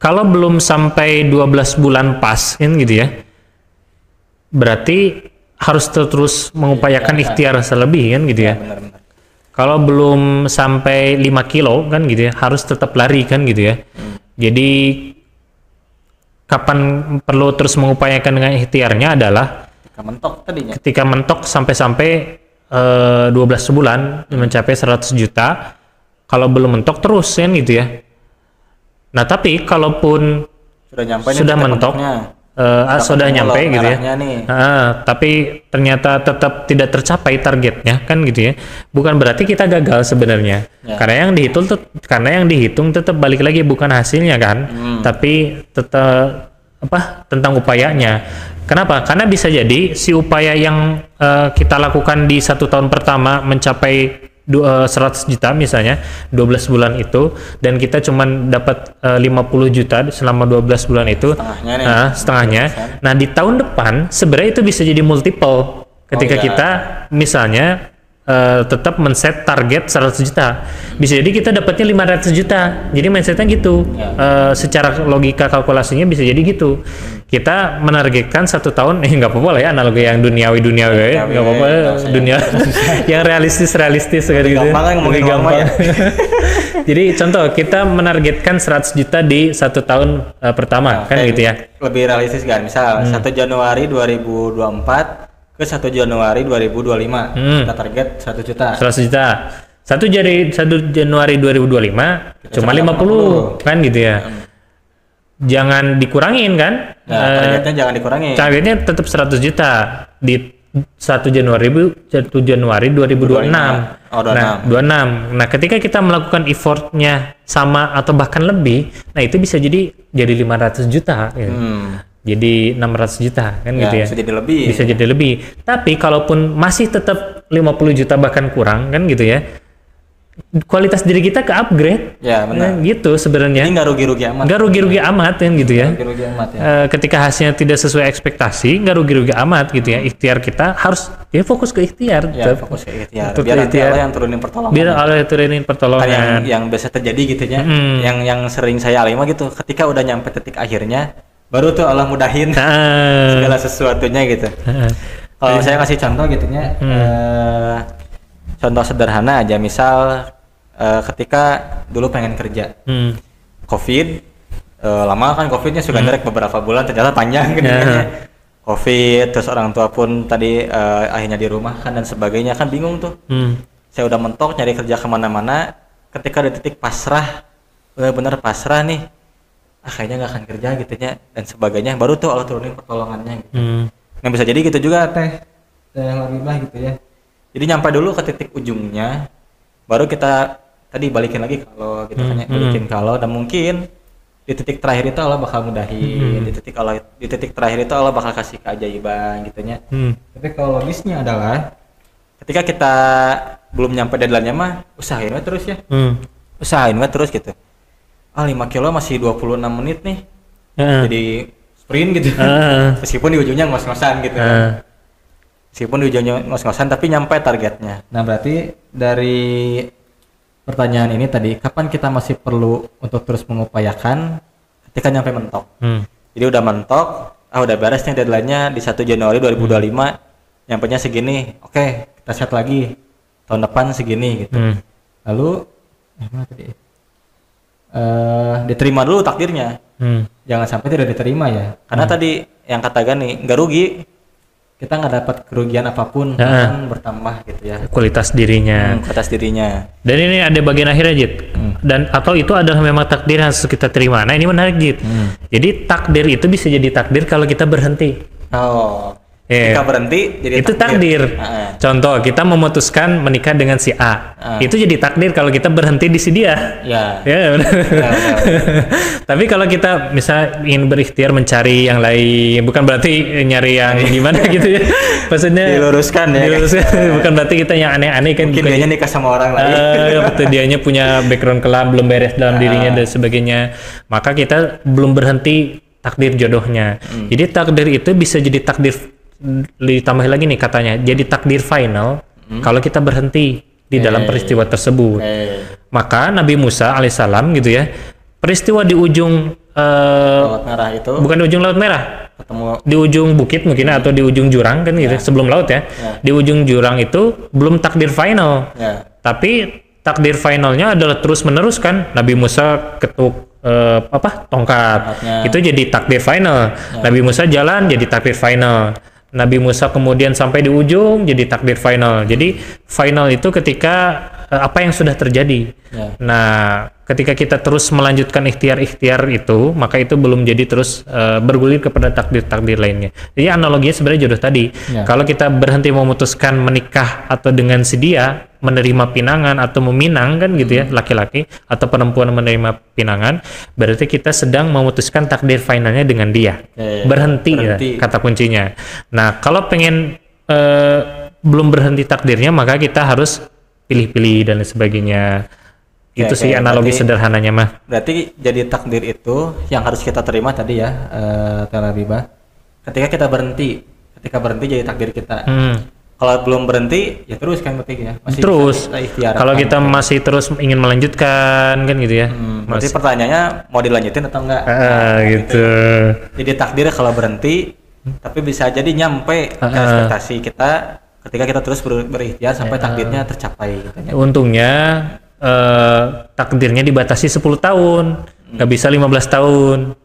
kalau belum sampai 12 bulan pas kan gitu ya, berarti harus terus mengupayakan ikhtiar selebih kan gitu ya. Benar. Kalau belum sampai 5 kilo kan gitu ya, harus tetap lari kan gitu ya. Jadi kapan perlu terus mengupayakan dengan ikhtiarnya adalah ketika mentok sampai 12 bulan mencapai 100 juta. Kalau belum mentok terus kan gitu ya. Nah tapi kalaupun sudah mentok, sudah nyampe gitu ya, tapi ternyata tetap tidak tercapai targetnya kan gitu ya, bukan berarti kita gagal sebenarnya. Karena yang dihitung tetap balik lagi bukan hasilnya kan, tapi tetap tentang upayanya. Kenapa? Karena bisa jadi si upaya yang kita lakukan di 1 tahun pertama mencapai 100 juta misalnya 12 bulan itu, dan kita cuman dapat 50 juta selama 12 bulan itu, setengahnya. Nah di tahun depan sebenarnya itu bisa jadi multiple ketika kita misalnya tetap men-set target 100 juta. Bisa jadi kita dapatnya 500 juta. Jadi mindsetnya gitu. Secara logika kalkulasinya bisa jadi gitu. Kita menargetkan 1 tahun, nggak apa-apa lah ya analogi yang duniawi ya, nggak apa-apa dunia yang realistis kayak gitu. Lebih gampang. Jadi contoh kita menargetkan 100 juta di 1 tahun pertama kan gitu ya. Lebih realistis kan, misal 1 Januari 2024 ke 1 Januari 2025 kita target 100 juta. 1 Januari 2025 cuma 50 kan gitu ya. Jangan dikurangin kan? Targetnya jangan dikurangin. Targetnya tetap 100 juta di 1 Januari 2026. Oh, 26. Nah, 26. Nah, ketika kita melakukan effortnya sama atau bahkan lebih, nah itu bisa jadi 500 juta gitu. Jadi 600 juta kan gitu ya. Bisa jadi lebih. Bisa jadi lebih. Tapi kalaupun masih tetap 50 juta bahkan kurang kan gitu ya. Kualitas diri kita ke upgrade. Ya, benar. Gitu sebenarnya. Ini nggak rugi-rugi amat. Nggak rugi-rugi amat kan gitu ya. Rugi-rugi amat ya. Ketika hasilnya tidak sesuai ekspektasi, nggak rugi-rugi amat gitu ya. Ikhtiar kita harus fokus ke ikhtiar. Ya, fokus ke ikhtiar. Untuk Biar nanti ikhtiar. Allah yang turunin pertolongan. Biar Allah yang turunin pertolongan. Yang biasa terjadi gitu ya. Yang sering saya alami gitu. Ketika udah nyampe titik akhirnya, baru tuh Allah mudahin segala sesuatunya gitu. Kalau saya kasih contoh gitu ya. Contoh sederhana aja, misal ketika dulu pengen kerja, COVID, lama kan COVIDnya suka ngerek beberapa bulan, ternyata panjang gitu ya. COVID, terus orang tua pun tadi akhirnya di rumah kan dan sebagainya, kan bingung tuh. Saya udah mentok nyari kerja kemana-mana, ketika ada titik pasrah, benar-benar pasrah nih, kayaknya nggak akan kerja gitu ya dan sebagainya, baru tuh Allah turunin pertolongannya gitu. Nah bisa jadi gitu juga teh Labibah gitu ya. Jadi nyampe dulu ke titik ujungnya, baru kita tadi balikin lagi kalau gitu kan ya, balikin kalau, dan mungkin di titik terakhir itu Allah bakal mudahin, di titik terakhir itu Allah bakal kasih keajaiban gitu ya. Tapi kalau logisnya adalah ketika kita belum nyampe deadline-nya mah usahain we terus ya. Usahain we terus gitu. 5 kilo masih 26 menit nih. Jadi sprint gitu. Meskipun di ujungnya ngos-ngosan gitu kan. Meskipun di ujungnya ngos-ngosan tapi nyampe targetnya. Nah, berarti dari pertanyaan ini tadi, kapan kita masih perlu untuk terus mengupayakan ketika nyampe mentok? Jadi udah mentok, udah beres nih deadline-nya di 1 Januari 2025, nyampenya segini. Oke, kita set lagi tahun depan segini gitu. Lalu gimana tadi? Diterima dulu takdirnya. Jangan sampai tidak diterima ya. Karena tadi yang kata Gani, nggak rugi. Kita nggak dapat kerugian apapun, bahkan bertambah gitu ya. Kualitas dirinya. Kualitas dirinya. Dan ini ada bagian akhirnya, Jit. Dan atau itu adalah memang takdir yang harus kita terima. Nah, ini menarik, Jit. Jadi takdir itu bisa jadi takdir kalau kita berhenti. Oh. Ketika berhenti jadi itu takdir. Contoh, kita memutuskan menikah dengan si A. Itu jadi takdir kalau kita berhenti di si dia. Ya benar. Tapi kalau kita misal ingin berikhtiar mencari yang lain, bukan berarti nyari yang gimana gitu ya. Maksudnya diluruskan ya. Bukan berarti kita yang aneh-aneh kan. Mungkin dianya nikah sama orang lain. Betul, dianya punya background kelam, belum beres dalam dirinya dan sebagainya. Maka kita belum berhenti takdir jodohnya. Jadi takdir itu bisa jadi takdir, ditambah lagi nih katanya, jadi takdir final kalau kita berhenti di dalam peristiwa tersebut. Maka Nabi Musa alaihissalam gitu ya, peristiwa di ujung Laut Merah itu, bukan di ujung Laut Merah, ketemu di ujung bukit mungkin atau di ujung jurang kan gitu, sebelum laut ya. Di ujung jurang itu belum takdir final, tapi takdir finalnya adalah terus menerus kan. Nabi Musa ketuk tongkat, itu jadi takdir final. Nabi Musa jalan jadi takdir final. Nabi Musa kemudian sampai di ujung jadi takdir final. Jadi final itu ketika apa yang sudah terjadi. Nah, ketika kita terus melanjutkan ikhtiar-ikhtiar itu, maka itu belum jadi terus bergulir kepada takdir-takdir lainnya. Jadi analoginya sebenarnya jodoh tadi. Kalau kita berhenti memutuskan menikah atau dengan si dia, menerima pinangan atau meminang kan gitu ya, laki-laki atau perempuan menerima pinangan, berarti kita sedang memutuskan takdir finalnya dengan dia. Berhenti. Ya, kata kuncinya. Nah, kalau pengen belum berhenti takdirnya, maka kita harus pilih-pilih dan sebagainya. Itu sih analogi sederhananya mah. Berarti jadi takdir itu yang harus kita terima tadi ya, Labibah. Ketika berhenti jadi takdir kita. Kalau belum berhenti ya terus kan berarti ya. Masih terus. Kalau kita masih terus ingin melanjutkan kan gitu ya. Berarti pertanyaannya mau dilanjutin atau enggak? Gitu. Jadi takdir kalau berhenti, tapi bisa jadi nyampe ke ekspektasi kita ketika kita terus berikhtiar sampai takdirnya tercapai. Gitu. Untungnya takdirnya dibatasi 10 tahun, nggak bisa 15 tahun.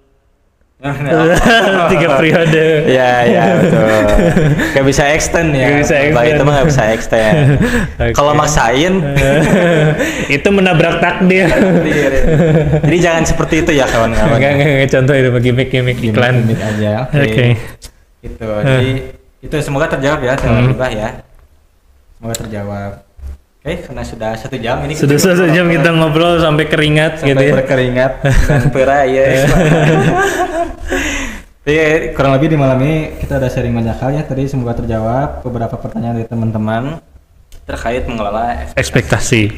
3 periode. Ya betul. Gak bisa extend ya. Itu mah gak bisa extend. Kalau maksain itu menabrak takdir. Jadi jangan seperti itu ya kawan-kawan. Enggak contoh itu bagi gimmick iklan. Gimmick aja. Oke. Gitu. Jadi Itu semoga terjawab ya, Mbah ya. Semoga terjawab. Oke, karena sudah 1 jam ini. Sudah 1 jam kita ngobrol sampai keringat sampai gitu ya. Berkeringat dan perah ya. Jadi kurang lebih di malam ini kita udah sharing banyak hal ya. Tadi semoga terjawab beberapa pertanyaan dari teman-teman terkait mengelola Ekspektasi.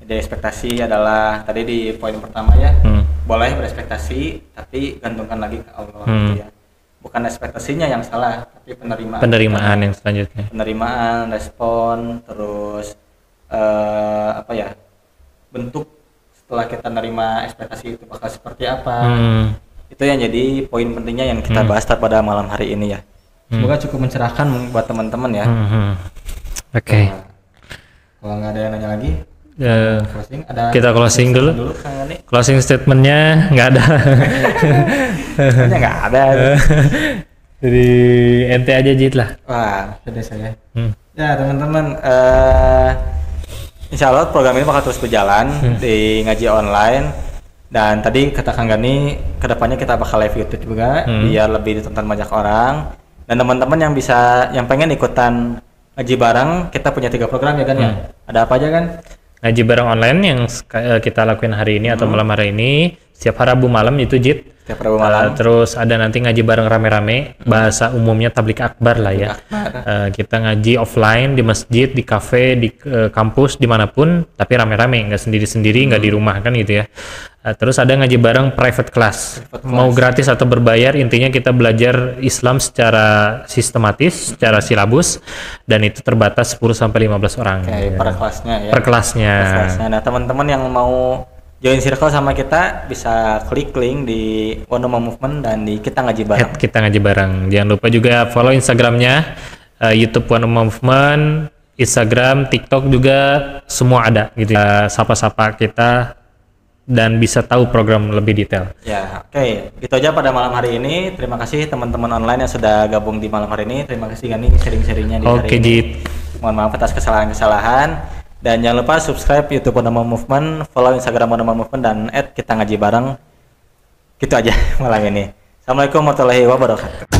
Jadi ekspektasi adalah tadi di poin pertama ya, boleh berekspektasi tapi gantungkan lagi ke Allah gitu ya. Bukan ekspektasinya yang salah, tapi penerimaan yang selanjutnya. Penerimaan, respon, terus bentuk setelah kita nerima ekspektasi itu bakal seperti apa. Itu yang jadi poin pentingnya yang kita bahas pada malam hari ini ya. Semoga cukup mencerahkan buat teman-teman ya. Oke. Kalau nggak ada yang nanya lagi, closing. Kita closing dulu. Closing statementnya nggak ada. Nggak ada. Jadi ente aja Jit lah. Wah, sudah saya. Ya teman-teman, insya Allah program ini bakal terus berjalan di ngaji online. Dan tadi kata Kang Gani, kedepannya kita bakal live YouTube juga biar lebih ditonton banyak orang. Dan teman-teman yang pengen ikutan ngaji bareng, kita punya 3 program ya kan ya. Ada apa aja kan? Ngaji bareng online yang kita lakuin hari ini atau malam hari ini setiap Rabu malam itu Jit. Setiap Rabu malam. Terus ada nanti ngaji bareng rame-rame, bahasa umumnya tablik akbar lah ya. Kita ngaji offline di masjid, di kafe, di kampus, dimanapun, tapi rame-rame, nggak sendiri-sendiri, nggak di rumah kan gitu ya. Terus ada ngaji bareng private class. Mau gratis atau berbayar, intinya kita belajar Islam secara sistematis, secara silabus, dan itu terbatas 10-15 orang. Oke, per kelasnya ya. Per kelasnya. Nah teman-teman yang mau join circle sama kita bisa klik link di One Ummah Movement dan di Kita Ngaji Bareng. Kita Ngaji Bareng. Jangan lupa juga follow Instagramnya, YouTube One Ummah Movement, Instagram, TikTok juga semua ada gitu. Sapa-sapa kita dan bisa tahu program lebih detail. Ya, oke. Itu aja pada malam hari ini. Terima kasih teman-teman online yang sudah gabung di malam hari ini. Terima kasih Gani sharing-sharingnya di hari ini. Oke, Jit. Mohon maaf atas kesalahan-kesalahan. Dan jangan lupa subscribe YouTube One Ummah Movement, follow Instagram One Ummah Movement, dan @kita ngaji bareng. Gitu aja malam ini. Assalamualaikum warahmatullahi wabarakatuh.